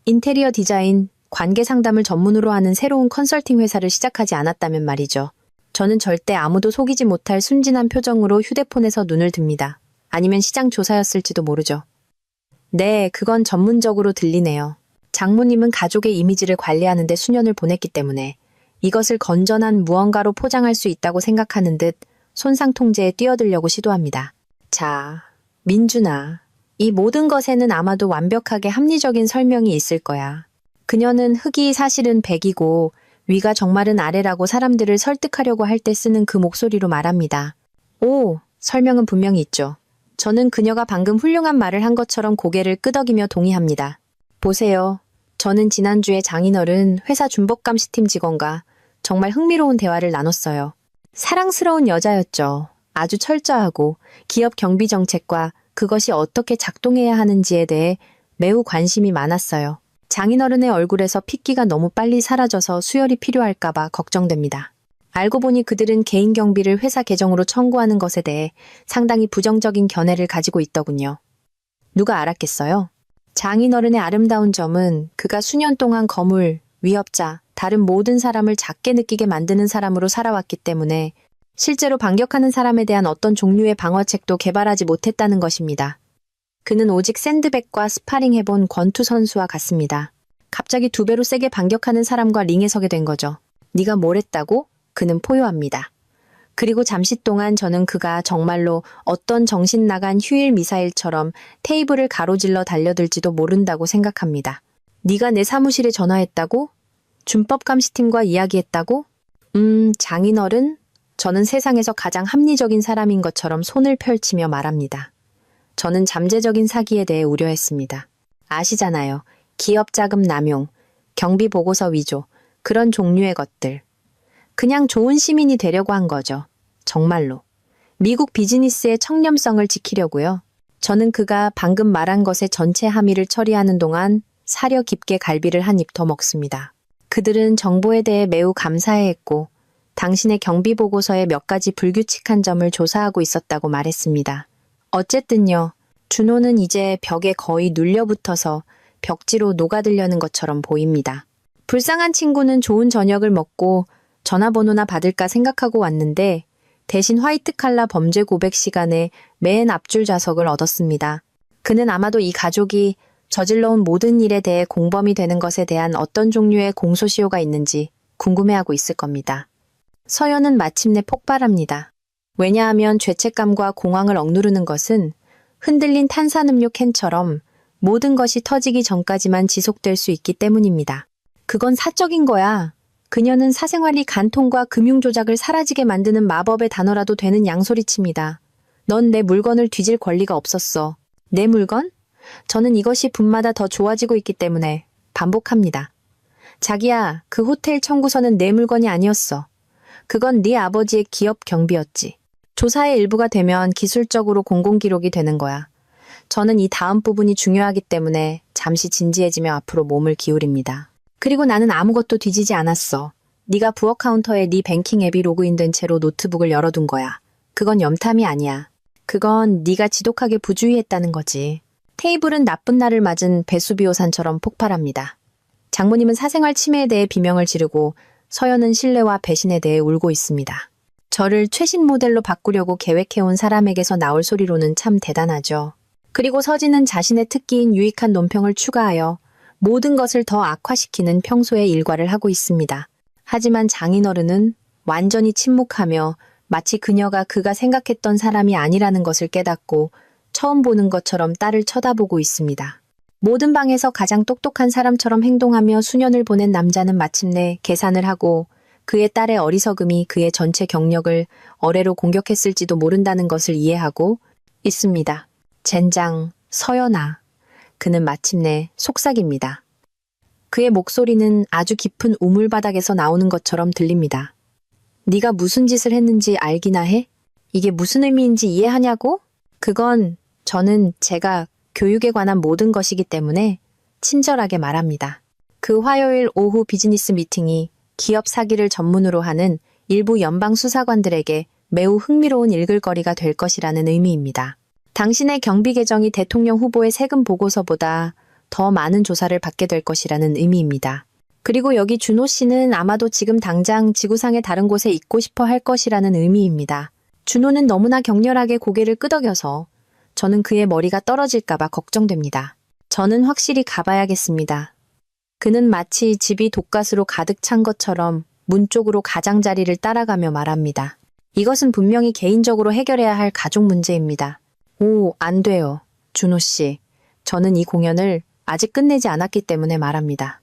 인테리어 디자인, 관계 상담을 전문으로 하는 새로운 컨설팅 회사를 시작하지 않았다면 말이죠. 저는 절대 아무도 속이지 못할 순진한 표정으로 휴대폰에서 눈을 듭니다. 아니면 시장 조사였을지도 모르죠. 네, 그건 전문적으로 들리네요. 장모님은 가족의 이미지를 관리하는 데 수년을 보냈기 때문에 이것을 건전한 무언가로 포장할 수 있다고 생각하는 듯 손상 통제에 뛰어들려고 시도합니다. 자, 민준아, 이 모든 것에는 아마도 완벽하게 합리적인 설명이 있을 거야. 그녀는 흑이 사실은 백이고 위가 정말은 아래라고 사람들을 설득하려고 할 때 쓰는 그 목소리로 말합니다. 오, 설명은 분명히 있죠. 저는 그녀가 방금 훌륭한 말을 한 것처럼 고개를 끄덕이며 동의합니다. 보세요. 저는 지난주에 장인어른 회사 준법감시팀 직원과 정말 흥미로운 대화를 나눴어요. 사랑스러운 여자였죠. 아주 철저하고 기업 경비 정책과 그것이 어떻게 작동해야 하는지에 대해 매우 관심이 많았어요. 장인어른의 얼굴에서 핏기가 너무 빨리 사라져서 수혈이 필요할까봐 걱정됩니다. 알고 보니 그들은 개인 경비를 회사 계정으로 청구하는 것에 대해 상당히 부정적인 견해를 가지고 있더군요. 누가 알았겠어요? 장인어른의 아름다운 점은 그가 수년 동안 거물, 위협자, 다른 모든 사람을 작게 느끼게 만드는 사람으로 살아왔기 때문에 실제로 반격하는 사람에 대한 어떤 종류의 방어책도 개발하지 못했다는 것입니다. 그는 오직 샌드백과 스파링해본 권투 선수와 같습니다. 갑자기 갑자기 2배로 세게 반격하는 사람과 링에 서게 된 거죠. 네가 뭘 했다고? 그는 포효합니다. 그리고 잠시 동안 저는 그가 정말로 어떤 정신 나간 휴일 미사일처럼 테이블을 가로질러 달려들지도 모른다고 생각합니다. 네가 내 사무실에 전화했다고? 준법감시팀과 이야기했다고? 장인어른? 저는 세상에서 가장 합리적인 사람인 것처럼 손을 펼치며 말합니다. 저는 잠재적인 사기에 대해 우려했습니다. 아시잖아요. 기업 자금 남용, 경비 보고서 위조, 그런 종류의 것들. 그냥 좋은 시민이 되려고 한 거죠. 정말로. 미국 비즈니스의 청렴성을 지키려고요. 저는 그가 방금 말한 것의 전체 함의를 처리하는 동안 사려 깊게 갈비를 한 입 더 먹습니다. 그들은 정보에 대해 매우 감사해했고 당신의 경비 보고서에 몇 가지 불규칙한 점을 조사하고 있었다고 말했습니다. 어쨌든요. 준호는 이제 벽에 거의 눌려붙어서 벽지로 녹아들려는 것처럼 보입니다. 불쌍한 친구는 좋은 저녁을 먹고 전화번호나 받을까 생각하고 왔는데 대신 화이트 칼라 범죄 고백 시간에 맨 앞줄 좌석을 얻었습니다. 그는 아마도 이 가족이 저질러온 모든 일에 대해 공범이 되는 것에 대한 어떤 종류의 공소시효가 있는지 궁금해하고 있을 겁니다. 서연은 마침내 폭발합니다. 왜냐하면 죄책감과 공황을 억누르는 것은 흔들린 탄산음료 캔처럼 모든 것이 터지기 전까지만 지속될 수 있기 때문입니다. 그건 사적인 거야. 그녀는 사생활이 간통과 금융조작을 사라지게 만드는 마법의 단어라도 되는 양소리칩니다. 넌 내 물건을 뒤질 권리가 없었어. 내 물건? 저는 이것이 분마다 더 좋아지고 있기 때문에 반복합니다. 자기야, 그 호텔 청구서는 내 물건이 아니었어. 그건 네 아버지의 기업 경비였지. 조사의 일부가 되면 기술적으로 공공기록이 되는 거야. 저는 이 다음 부분이 중요하기 때문에 잠시 진지해지며 앞으로 몸을 기울입니다. 그리고 나는 아무것도 뒤지지 않았어. 네가 부엌 카운터에 네 뱅킹 앱이 로그인된 채로 노트북을 열어둔 거야. 그건 염탐이 아니야. 그건 네가 지독하게 부주의했다는 거지. 테이블은 나쁜 날을 맞은 베수비오산처럼 폭발합니다. 장모님은 사생활 침해에 대해 비명을 지르고 서연은 신뢰와 배신에 대해 울고 있습니다. 저를 최신 모델로 바꾸려고 계획해온 사람에게서 나올 소리로는 참 대단하죠. 그리고 서진은 자신의 특기인 유익한 논평을 추가하여 모든 것을 더 악화시키는 평소의 일과를 하고 있습니다. 하지만 장인어른은 완전히 침묵하며 마치 그가 생각했던 사람이 아니라는 것을 깨닫고 처음 보는 것처럼 딸을 쳐다보고 있습니다. 모든 방에서 가장 똑똑한 사람처럼 행동하며 수년을 보낸 남자는 마침내 계산을 하고 그의 딸의 어리석음이 그의 전체 경력을 어뢰로 공격했을지도 모른다는 것을 이해하고 있습니다. 젠장, 서연아. 그는 마침내 속삭입니다. 그의 목소리는 아주 깊은 우물바닥에서 나오는 것처럼 들립니다. 네가 무슨 짓을 했는지 알기나 해? 이게 무슨 의미인지 이해하냐고? 그건 제가 교육에 관한 모든 것이기 때문에 친절하게 말합니다. 그 화요일 오후 비즈니스 미팅이 기업 사기를 전문으로 하는 일부 연방 수사관들에게 매우 흥미로운 읽을거리가 될 것이라는 의미입니다. 당신의 경비 계정이 대통령 후보의 세금 보고서보다 더 많은 조사를 받게 될 것이라는 의미입니다. 그리고 여기 준호 씨는 아마도 지금 당장 지구상의 다른 곳에 있고 싶어 할 것이라는 의미입니다. 준호는 너무나 격렬하게 고개를 끄덕여서 저는 그의 머리가 떨어질까봐 걱정됩니다. 저는 확실히 가봐야겠습니다. 그는 마치 집이 독가스로 가득 찬 것처럼 문 쪽으로 가장자리를 따라가며 말합니다. 이것은 분명히 개인적으로 해결해야 할 가족 문제입니다. 오, 안 돼요. 준호 씨. 저는 이 공연을 아직 끝내지 않았기 때문에 말합니다.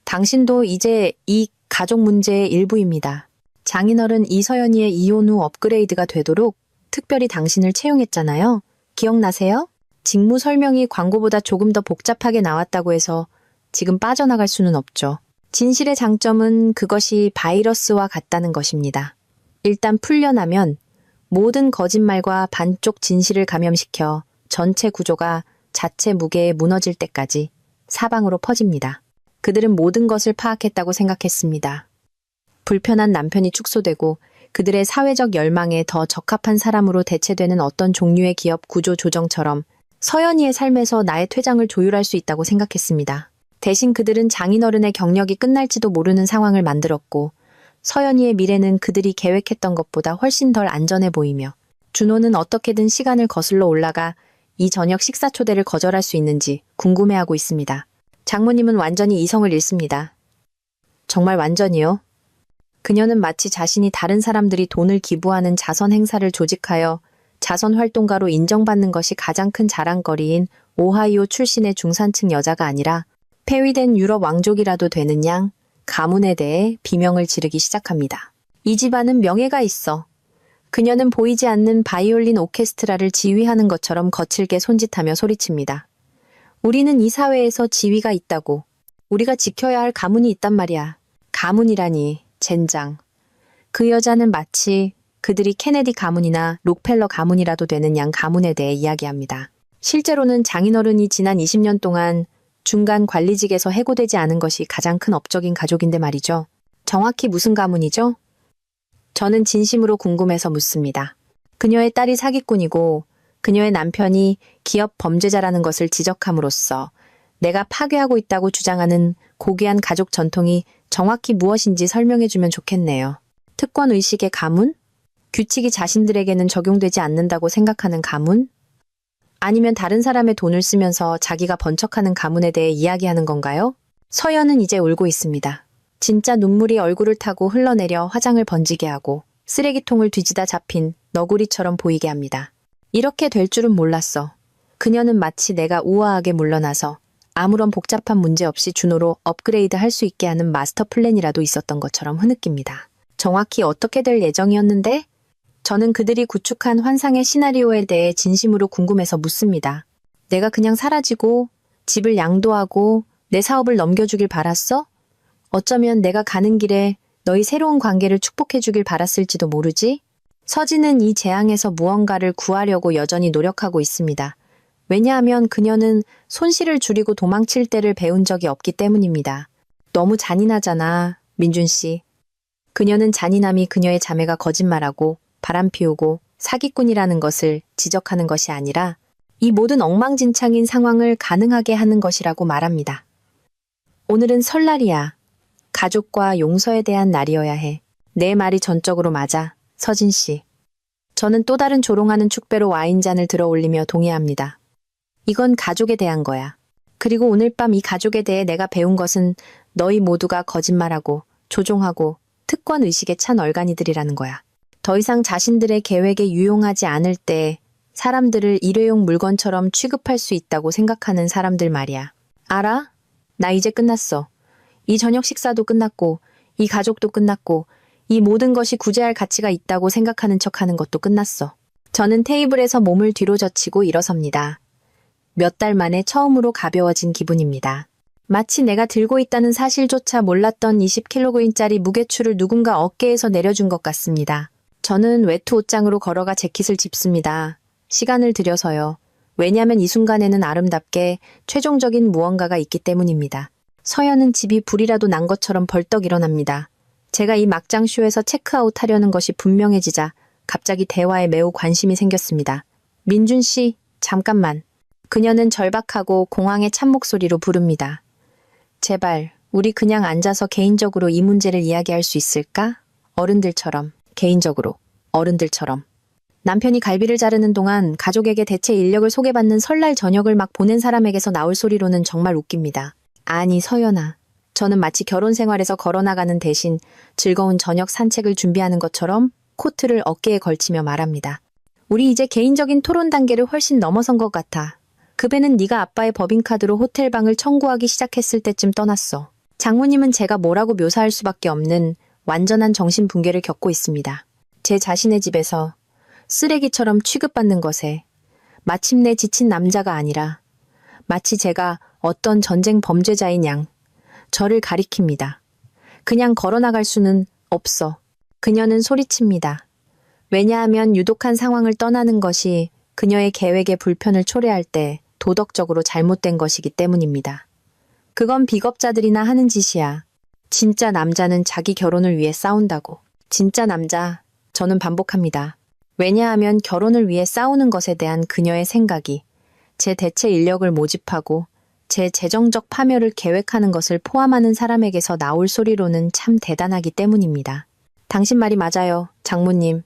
당신도 이제 이 가족 문제의 일부입니다. 장인어른 이서연이의 이혼 후 업그레이드가 되도록 특별히 당신을 채용했잖아요. 기억나세요? 직무 설명이 광고보다 조금 더 복잡하게 나왔다고 해서 지금 빠져나갈 수는 없죠. 진실의 장점은 그것이 바이러스와 같다는 것입니다. 일단 풀려나면 모든 거짓말과 반쪽 진실을 감염시켜 전체 구조가 자체 무게에 무너질 때까지 사방으로 퍼집니다. 그들은 모든 것을 파악했다고 생각했습니다. 불편한 남편이 축소되고 그들의 사회적 열망에 더 적합한 사람으로 대체되는 어떤 종류의 기업 구조 조정처럼 서연이의 삶에서 나의 퇴장을 조율할 수 있다고 생각했습니다. 대신 그들은 장인어른의 경력이 끝날지도 모르는 상황을 만들었고 서연이의 미래는 그들이 계획했던 것보다 훨씬 덜 안전해 보이며 준호는 어떻게든 시간을 거슬러 올라가 이 저녁 식사 초대를 거절할 수 있는지 궁금해하고 있습니다. 장모님은 완전히 이성을 잃습니다. 정말 완전히요? 그녀는 마치 자신이 다른 사람들이 돈을 기부하는 자선 행사를 조직하여 자선 활동가로 인정받는 것이 가장 큰 자랑거리인 오하이오 출신의 중산층 여자가 아니라 폐위된 유럽 왕족이라도 되는 양 가문에 대해 비명을 지르기 시작합니다. 이 집안은 명예가 있어. 그녀는 보이지 않는 바이올린 오케스트라를 지휘하는 것처럼 거칠게 손짓하며 소리칩니다. 우리는 이 사회에서 지위가 있다고. 우리가 지켜야 할 가문이 있단 말이야. 가문이라니, 젠장. 그 여자는 마치 그들이 케네디 가문이나 록펠러 가문이라도 되는 양 가문에 대해 이야기합니다. 실제로는 장인어른이 지난 20년 동안 중간 관리직에서 해고되지 않은 것이 가장 큰 업적인 가족인데 말이죠. 정확히 무슨 가문이죠? 저는 진심으로 궁금해서 묻습니다. 그녀의 딸이 사기꾼이고 그녀의 남편이 기업 범죄자라는 것을 지적함으로써 내가 파괴하고 있다고 주장하는 고귀한 가족 전통이 정확히 무엇인지 설명해주면 좋겠네요. 특권 의식의 가문? 규칙이 자신들에게는 적용되지 않는다고 생각하는 가문? 아니면 다른 사람의 돈을 쓰면서 자기가 번쩍하는 가문에 대해 이야기하는 건가요? 서연은 이제 울고 있습니다. 진짜 눈물이 얼굴을 타고 흘러내려 화장을 번지게 하고 쓰레기통을 뒤지다 잡힌 너구리처럼 보이게 합니다. 이렇게 될 줄은 몰랐어. 그녀는 마치 내가 우아하게 물러나서 아무런 복잡한 문제 없이 준호로 업그레이드 할 수 있게 하는 마스터 플랜이라도 있었던 것처럼 흐느낍니다. 정확히 어떻게 될 예정이었는데? 저는 그들이 구축한 환상의 시나리오에 대해 진심으로 궁금해서 묻습니다. 내가 그냥 사라지고 집을 양도하고 내 사업을 넘겨주길 바랐어? 어쩌면 내가 가는 길에 너희 새로운 관계를 축복해주길 바랐을지도 모르지? 서진은 이 재앙에서 무언가를 구하려고 여전히 노력하고 있습니다. 왜냐하면 그녀는 손실을 줄이고 도망칠 때를 배운 적이 없기 때문입니다. 너무 잔인하잖아, 민준 씨. 그녀는 잔인함이 그녀의 자매가 거짓말하고 바람피우고 사기꾼이라는 것을 지적하는 것이 아니라 이 모든 엉망진창인 상황을 가능하게 하는 것이라고 말합니다. 오늘은 설날이야. 가족과 용서에 대한 날이어야 해. 내 말이 전적으로 맞아, 서진 씨. 저는 또 다른 조롱하는 축배로 와인잔을 들어 올리며 동의합니다. 이건 가족에 대한 거야. 그리고 오늘 밤 이 가족에 대해 내가 배운 것은 너희 모두가 거짓말하고 조종하고 특권 의식에 찬 얼간이들이라는 거야. 더 이상 자신들의 계획에 유용하지 않을 때 사람들을 일회용 물건처럼 취급할 수 있다고 생각하는 사람들 말이야. 알아? 나 이제 끝났어. 이 저녁 식사도 끝났고 이 가족도 끝났고 이 모든 것이 구제할 가치가 있다고 생각하는 척하는 것도 끝났어. 저는 테이블에서 몸을 뒤로 젖히고 일어섭니다. 몇 달 만에 처음으로 가벼워진 기분입니다. 마치 내가 들고 있다는 사실조차 몰랐던 20kg짜리 무게추를 누군가 어깨에서 내려준 것 같습니다. 저는 외투 옷장으로 걸어가 재킷을 짚습니다. 시간을 들여서요. 왜냐하면 이 순간에는 아름답게 최종적인 무언가가 있기 때문입니다. 서연은 집이 불이라도 난 것처럼 벌떡 일어납니다. 제가 이 막장쇼에서 체크아웃 하려는 것이 분명해지자 갑자기 대화에 매우 관심이 생겼습니다. 민준 씨, 잠깐만. 그녀는 절박하고 공황의 찬 목소리로 부릅니다. 제발, 우리 그냥 앉아서 개인적으로 이 문제를 이야기할 수 있을까? 어른들처럼, 개인적으로, 어른들처럼. 남편이 갈비를 자르는 동안 가족에게 대체 인력을 소개받는 설날 저녁을 막 보낸 사람에게서 나올 소리로는 정말 웃깁니다. 아니, 서연아. 저는 마치 결혼 생활에서 걸어나가는 대신 즐거운 저녁 산책을 준비하는 것처럼 코트를 어깨에 걸치며 말합니다. 우리 이제 개인적인 토론 단계를 훨씬 넘어선 것 같아. 그 배는 네가 아빠의 법인카드로 호텔방을 청구하기 시작했을 때쯤 떠났어. 장모님은 제가 뭐라고 묘사할 수밖에 없는 완전한 정신붕괴를 겪고 있습니다. 제 자신의 집에서 쓰레기처럼 취급받는 것에 마침내 지친 남자가 아니라 마치 제가 어떤 전쟁 범죄자인 양 저를 가리킵니다. 그냥 걸어나갈 수는 없어. 그녀는 소리칩니다. 왜냐하면 유독한 상황을 떠나는 것이 그녀의 계획에 불편을 초래할 때 도덕적으로 잘못된 것이기 때문입니다. 그건 비겁자들이나 하는 짓이야. 진짜 남자는 자기 결혼을 위해 싸운다고. 진짜 남자, 저는 반복합니다. 왜냐하면 결혼을 위해 싸우는 것에 대한 그녀의 생각이 제 대체 인력을 모집하고 제 재정적 파멸을 계획하는 것을 포함하는 사람에게서 나올 소리로는 참 대단하기 때문입니다. 당신 말이 맞아요, 장모님.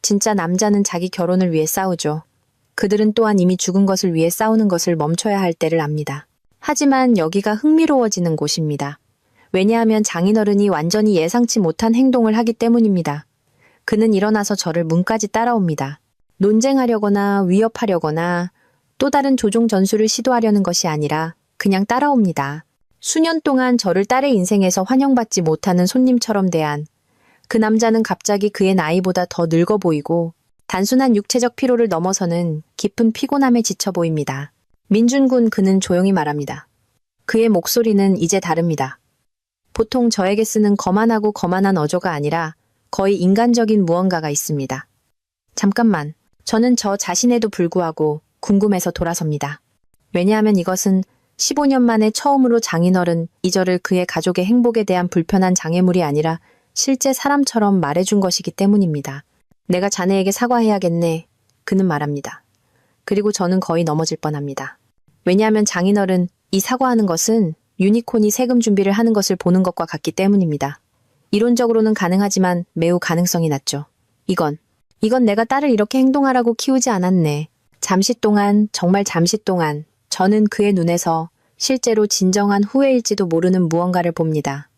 진짜 남자는 자기 결혼을 위해 싸우죠. 그들은 또한 이미 죽은 것을 위해 싸우는 것을 멈춰야 할 때를 압니다. 하지만 여기가 흥미로워지는 곳입니다. 왜냐하면 장인어른이 완전히 예상치 못한 행동을 하기 때문입니다. 그는 일어나서 저를 문까지 따라옵니다. 논쟁하려거나 위협하려거나 또 다른 조종 전술을 시도하려는 것이 아니라 그냥 따라옵니다. 수년 동안 저를 딸의 인생에서 환영받지 못하는 손님처럼 대한 그 남자는 갑자기 그의 나이보다 더 늙어 보이고 단순한 육체적 피로를 넘어서는 깊은 피곤함에 지쳐 보입니다. 민준군, 그는 조용히 말합니다. 그의 목소리는 이제 다릅니다. 보통 저에게 쓰는 거만하고 거만한 어조가 아니라 거의 인간적인 무언가가 있습니다. 잠깐만, 저는 저 자신에도 불구하고 궁금해서 돌아섭니다. 왜냐하면 이것은 15년 만에 처음으로 장인어른 이절을 그의 가족의 행복에 대한 불편한 장애물이 아니라 실제 사람처럼 말해준 것이기 때문입니다. 내가 자네에게 사과해야겠네. 그는 말합니다. 그리고 저는 거의 넘어질 뻔합니다. 왜냐하면 장인어른, 이 사과하는 것은 유니콘이 세금 준비를 하는 것을 보는 것과 같기 때문입니다. 이론적으로는 가능하지만 매우 가능성이 낮죠. 이건 내가 딸을 이렇게 행동하라고 키우지 않았네. 잠시 동안, 정말 잠시 동안 저는 그의 눈에서 실제로 진정한 후회일지도 모르는 무언가를 봅니다.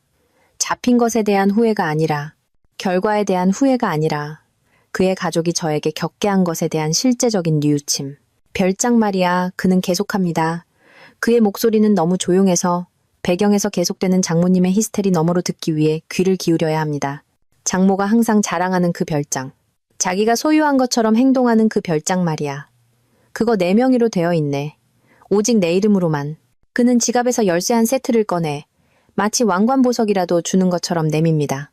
잡힌 것에 대한 후회가 아니라, 결과에 대한 후회가 아니라 그의 가족이 저에게 겪게 한 것에 대한 실제적인 뉘우침. 별장 말이야, 그는 계속합니다. 그의 목소리는 너무 조용해서 배경에서 계속되는 장모님의 히스테리 너머로 듣기 위해 귀를 기울여야 합니다. 장모가 항상 자랑하는 그 별장. 자기가 소유한 것처럼 행동하는 그 별장 말이야. 그거 내 명의로 되어 있네. 오직 내 이름으로만. 그는 지갑에서 열쇠 한 세트를 꺼내 마치 왕관보석이라도 주는 것처럼 내밉니다.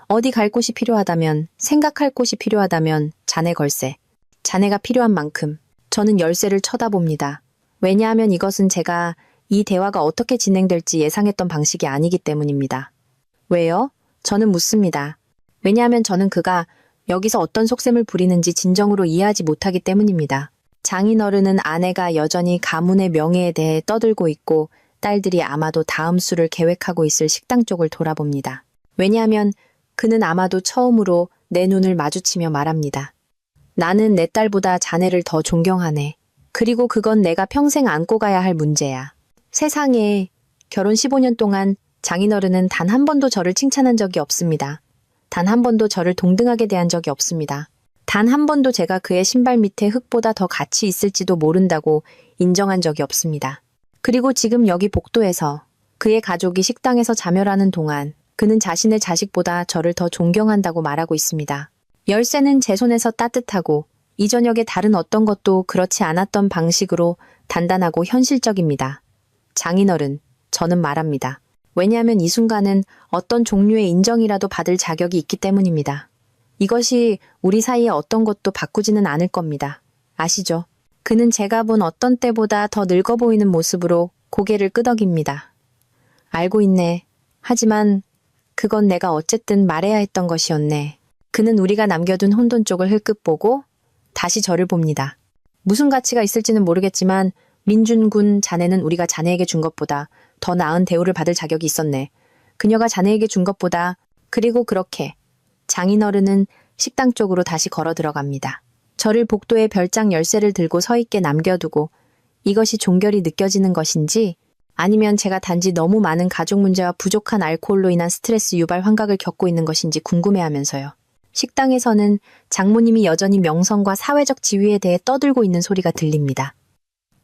어디 갈 곳이 필요하다면, 생각할 곳이 필요하다면 자네 걸세. 자네가 필요한 만큼. 저는 열쇠를 쳐다봅니다. 왜냐하면 이것은 제가 이 대화가 어떻게 진행될지 예상했던 방식이 아니기 때문입니다. 왜요? 저는 묻습니다. 왜냐하면 저는 그가 여기서 어떤 속셈을 부리는지 진정으로 이해하지 못하기 때문입니다. 장인어른은 아내가 여전히 가문의 명예에 대해 떠들고 있고 딸들이 아마도 다음 수를 계획하고 있을 식당 쪽을 돌아봅니다. 왜냐하면 그는 아마도 처음으로 내 눈을 마주치며 말합니다. 나는 내 딸보다 자네를 더 존경하네. 그리고 그건 내가 평생 안고 가야 할 문제야. 세상에, 결혼 15년 동안 장인어른은 단 한 번도 저를 칭찬한 적이 없습니다. 단 한 번도 저를 동등하게 대한 적이 없습니다. 단 한 번도 제가 그의 신발 밑에 흙보다 더 가치 있을지도 모른다고 인정한 적이 없습니다. 그리고 지금 여기 복도에서 그의 가족이 식당에서 자멸하는 동안 그는 자신의 자식보다 저를 더 존경한다고 말하고 있습니다. 열쇠는 제 손에서 따뜻하고 이 저녁의 다른 어떤 것도 그렇지 않았던 방식으로 단단하고 현실적입니다. 장인어른, 저는 말합니다. 왜냐하면 이 순간은 어떤 종류의 인정이라도 받을 자격이 있기 때문입니다. 이것이 우리 사이에 어떤 것도 바꾸지는 않을 겁니다. 아시죠? 그는 제가 본 어떤 때보다 더 늙어 보이는 모습으로 고개를 끄덕입니다. 알고 있네. 하지만 그건 내가 어쨌든 말해야 했던 것이었네. 그는 우리가 남겨둔 혼돈 쪽을 흘끗 보고 다시 저를 봅니다. 무슨 가치가 있을지는 모르겠지만 민준군, 자네는 우리가 자네에게 준 것보다 더 나은 대우를 받을 자격이 있었네. 그녀가 자네에게 준 것보다. 그리고 그렇게 장인어른은 식당 쪽으로 다시 걸어 들어갑니다. 저를 복도에 별장 열쇠를 들고 서 있게 남겨두고 이것이 종결이 느껴지는 것인지 아니면 제가 단지 너무 많은 가족 문제와 부족한 알코올로 인한 스트레스 유발 환각을 겪고 있는 것인지 궁금해하면서요. 식당에서는 장모님이 여전히 명성과 사회적 지위에 대해 떠들고 있는 소리가 들립니다.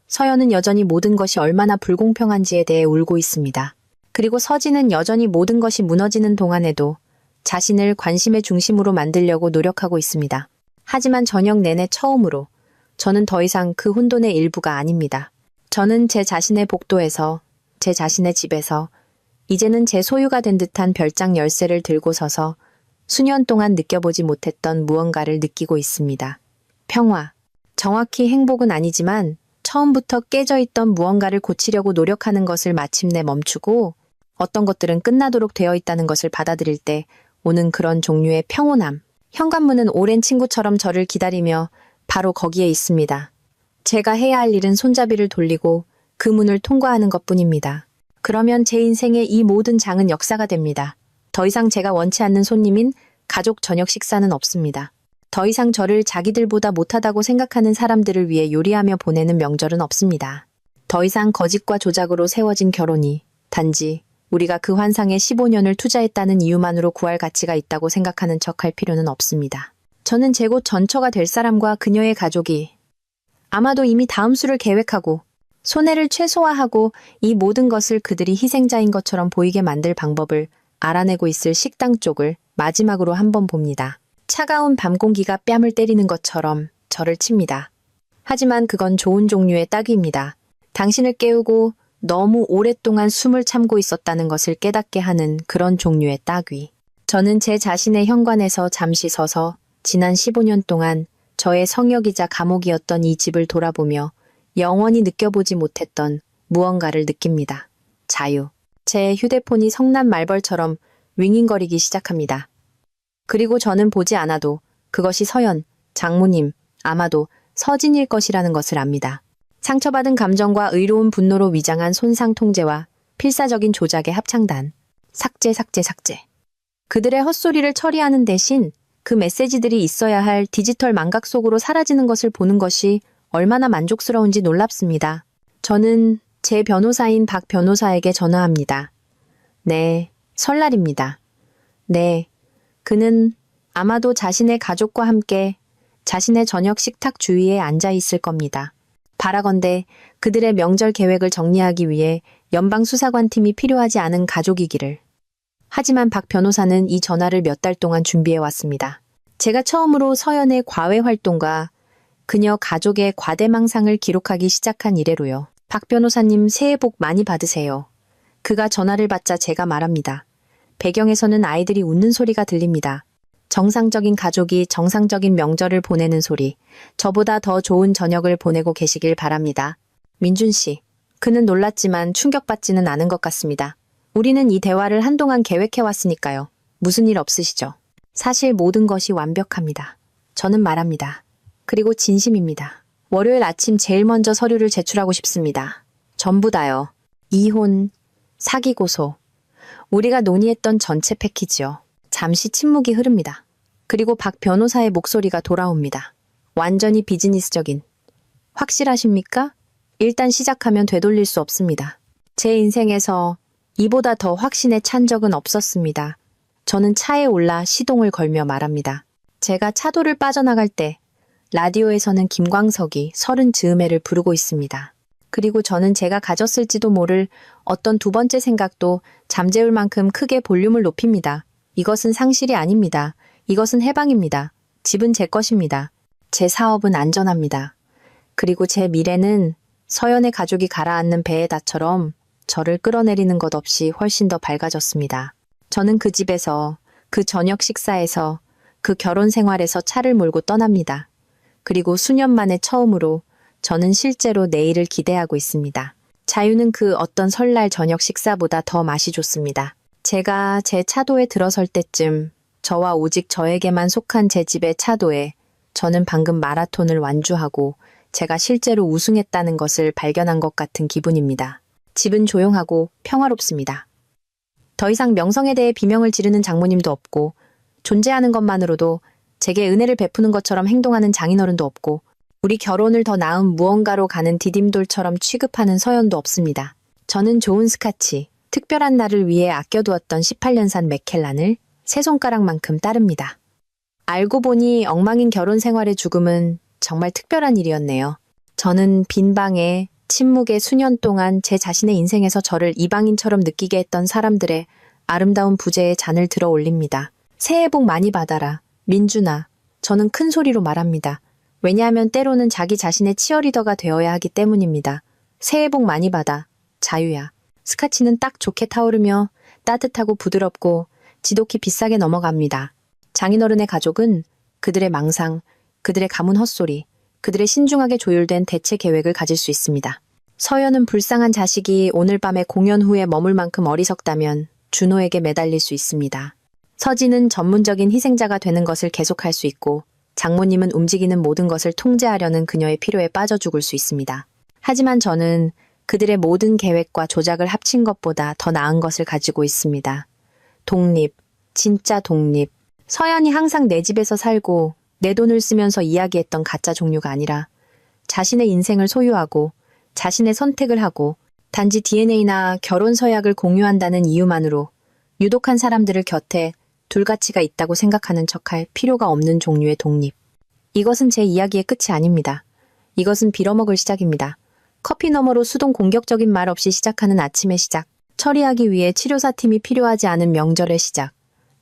서연은 여전히 모든 것이 얼마나 불공평한지에 대해 울고 있습니다. 그리고 서진은 여전히 모든 것이 무너지는 동안에도 자신을 관심의 중심으로 만들려고 노력하고 있습니다. 하지만 저녁 내내 처음으로 저는 더 이상 그 혼돈의 일부가 아닙니다. 저는 제 자신의 복도에서, 제 자신의 집에서 이제는 제 소유가 된 듯한 별장 열쇠를 들고 서서 수년 동안 느껴보지 못했던 무언가를 느끼고 있습니다. 평화. 정확히 행복은 아니지만 처음부터 깨져있던 무언가를 고치려고 노력하는 것을 마침내 멈추고 어떤 것들은 끝나도록 되어 있다는 것을 받아들일 때 오는 그런 종류의 평온함. 현관문은 오랜 친구처럼 저를 기다리며 바로 거기에 있습니다. 제가 해야 할 일은 손잡이를 돌리고 그 문을 통과하는 것뿐입니다. 그러면 제 인생의 이 모든 장은 역사가 됩니다. 더 이상 제가 원치 않는 손님인 가족 저녁 식사는 없습니다. 더 이상 저를 자기들보다 못하다고 생각하는 사람들을 위해 요리하며 보내는 명절은 없습니다. 더 이상 거짓과 조작으로 세워진 결혼이 단지 우리가 그 환상에 15년을 투자했다는 이유만으로 구할 가치가 있다고 생각하는 척할 필요는 없습니다. 저는 제 곧 전처가 될 사람과 그녀의 가족이 아마도 이미 다음 수를 계획하고 손해를 최소화하고 이 모든 것을 그들이 희생자인 것처럼 보이게 만들 방법을 알아내고 있을 식당 쪽을 마지막으로 한번 봅니다. 차가운 밤 공기가 뺨을 때리는 것처럼 저를 칩니다. 하지만 그건 좋은 종류의 따귀입니다. 당신을 깨우고 너무 오랫동안 숨을 참고 있었다는 것을 깨닫게 하는 그런 종류의 따귀. 저는 제 자신의 현관에서 잠시 서서 지난 15년 동안 저의 성역이자 감옥이었던 이 집을 돌아보며 영원히 느껴보지 못했던 무언가를 느낍니다. 자유. 제 휴대폰이 성난 말벌처럼 윙윙거리기 시작합니다. 그리고 저는 보지 않아도 그것이 서연, 장모님, 아마도 서진일 것이라는 것을 압니다. 상처받은 감정과 의로운 분노로 위장한 손상 통제와 필사적인 조작의 합창단. 삭제. 그들의 헛소리를 처리하는 대신 그 메시지들이 있어야 할 디지털 망각 속으로 사라지는 것을 보는 것이 얼마나 만족스러운지 놀랍습니다. 저는 제 변호사인 박 변호사에게 전화합니다. 네, 설날입니다. 네, 그는 아마도 자신의 가족과 함께 자신의 저녁 식탁 주위에 앉아 있을 겁니다. 바라건대 그들의 명절 계획을 정리하기 위해 연방수사관팀이 필요하지 않은 가족이기를. 하지만 박 변호사는 이 전화를 몇 달 동안 준비해 왔습니다. 제가 처음으로 서연의 과외 활동과 그녀 가족의 과대망상을 기록하기 시작한 이래로요. 박 변호사님 새해 복 많이 받으세요. 그가 전화를 받자 제가 말합니다. 배경에서는 아이들이 웃는 소리가 들립니다. 정상적인 가족이 정상적인 명절을 보내는 소리. 저보다 더 좋은 저녁을 보내고 계시길 바랍니다. 민준 씨. 그는 놀랐지만 충격받지는 않은 것 같습니다. 우리는 이 대화를 한동안 계획해왔으니까요. 무슨 일 없으시죠? 사실 모든 것이 완벽합니다. 저는 말합니다. 그리고 진심입니다. 월요일 아침 제일 먼저 서류를 제출하고 싶습니다. 전부 다요. 이혼, 사기 고소. 우리가 논의했던 전체 패키지요. 잠시 침묵이 흐릅니다. 그리고 박 변호사의 목소리가 돌아옵니다. 완전히 비즈니스적인. 확실하십니까? 일단 시작하면 되돌릴 수 없습니다. 제 인생에서 이보다 더 확신에 찬 적은 없었습니다. 저는 차에 올라 시동을 걸며 말합니다. 제가 차도를 빠져나갈 때 라디오에서는 김광석이 30 즈음에를 부르고 있습니다. 그리고 저는 제가 가졌을지도 모를 어떤 두 번째 생각도 잠재울 만큼 크게 볼륨을 높입니다. 이것은 상실이 아닙니다. 이것은 해방입니다. 집은 제 것입니다. 제 사업은 안전합니다. 그리고 제 미래는 서연의 가족이 가라앉는 배의 닷처럼 저를 끌어내리는 것 없이 훨씬 더 밝아졌습니다. 저는 그 집에서, 그 저녁 식사에서, 그 결혼 생활에서 차를 몰고 떠납니다. 그리고 수년 만에 처음으로 저는 실제로 내일을 기대하고 있습니다. 자유는 그 어떤 설날 저녁 식사보다 더 맛이 좋습니다. 제가 제 차도에 들어설 때쯤 저와 오직 저에게만 속한 제 집의 차도에 저는 방금 마라톤을 완주하고 제가 실제로 우승했다는 것을 발견한 것 같은 기분입니다. 집은 조용하고 평화롭습니다. 더 이상 명성에 대해 비명을 지르는 장모님도 없고 존재하는 것만으로도 제게 은혜를 베푸는 것처럼 행동하는 장인어른도 없고 우리 결혼을 더 나은 무언가로 가는 디딤돌처럼 취급하는 서연도 없습니다. 저는 좋은 스카치, 특별한 날을 위해 아껴두었던 18년산 맥켈란을 세 손가락만큼 따릅니다. 알고 보니 엉망인 결혼 생활의 죽음은 정말 특별한 일이었네요. 저는 빈 방에 침묵의 수년 동안 제 자신의 인생에서 저를 이방인처럼 느끼게 했던 사람들의 아름다운 부재에 잔을 들어 올립니다. 새해 복 많이 받아라. 민준아. 저는 큰 소리로 말합니다. 왜냐하면 때로는 자기 자신의 치어리더가 되어야 하기 때문입니다. 새해 복 많이 받아. 자유야. 스카치는 딱 좋게 타오르며 따뜻하고 부드럽고 지독히 비싸게 넘어갑니다. 장인어른의 가족은 그들의 망상, 그들의 가문 헛소리, 그들의 신중하게 조율된 대체 계획을 가질 수 있습니다. 서연은 불쌍한 자식이 오늘 밤에 공연 후에 머물 만큼 어리석다면 준호에게 매달릴 수 있습니다. 서진은 전문적인 희생자가 되는 것을 계속할 수 있고 장모님은 움직이는 모든 것을 통제하려는 그녀의 필요에 빠져 죽을 수 있습니다. 하지만 저는 그들의 모든 계획과 조작을 합친 것보다 더 나은 것을 가지고 있습니다. 독립, 진짜 독립. 서연이 항상 내 집에서 살고 내 돈을 쓰면서 이야기했던 가짜 종류가 아니라 자신의 인생을 소유하고 자신의 선택을 하고 단지 DNA나 결혼 서약을 공유한다는 이유만으로 유독한 사람들을 곁에 둘 가치가 있다고 생각하는 척할 필요가 없는 종류의 독립. 이것은 제 이야기의 끝이 아닙니다. 이것은 빌어먹을 시작입니다. 커피 너머로 수동 공격적인 말 없이 시작하는 아침의 시작. 처리하기 위해 치료사팀이 필요하지 않은 명절의 시작.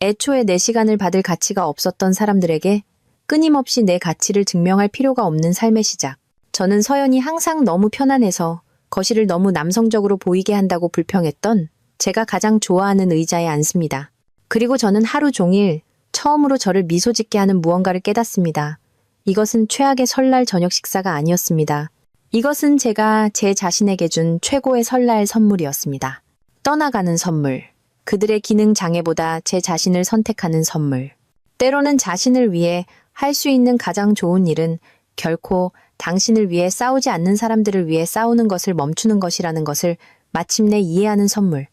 애초에 내 시간을 받을 가치가 없었던 사람들에게 끊임없이 내 가치를 증명할 필요가 없는 삶의 시작. 저는 서연이 항상 너무 편안해서 거실을 너무 남성적으로 보이게 한다고 불평했던 제가 가장 좋아하는 의자에 앉습니다. 그리고 저는 하루 종일 처음으로 저를 미소 짓게 하는 무언가를 깨닫습니다. 이것은 최악의 설날 저녁 식사가 아니었습니다. 이것은 제가 제 자신에게 준 최고의 설날 선물이었습니다. 떠나가는 선물. 그들의 기능 장애보다 제 자신을 선택하는 선물. 때로는 자신을 위해 할 수 있는 가장 좋은 일은 결코 당신을 위해 싸우지 않는 사람들을 위해 싸우는 것을 멈추는 것이라는 것을 마침내 이해하는 선물.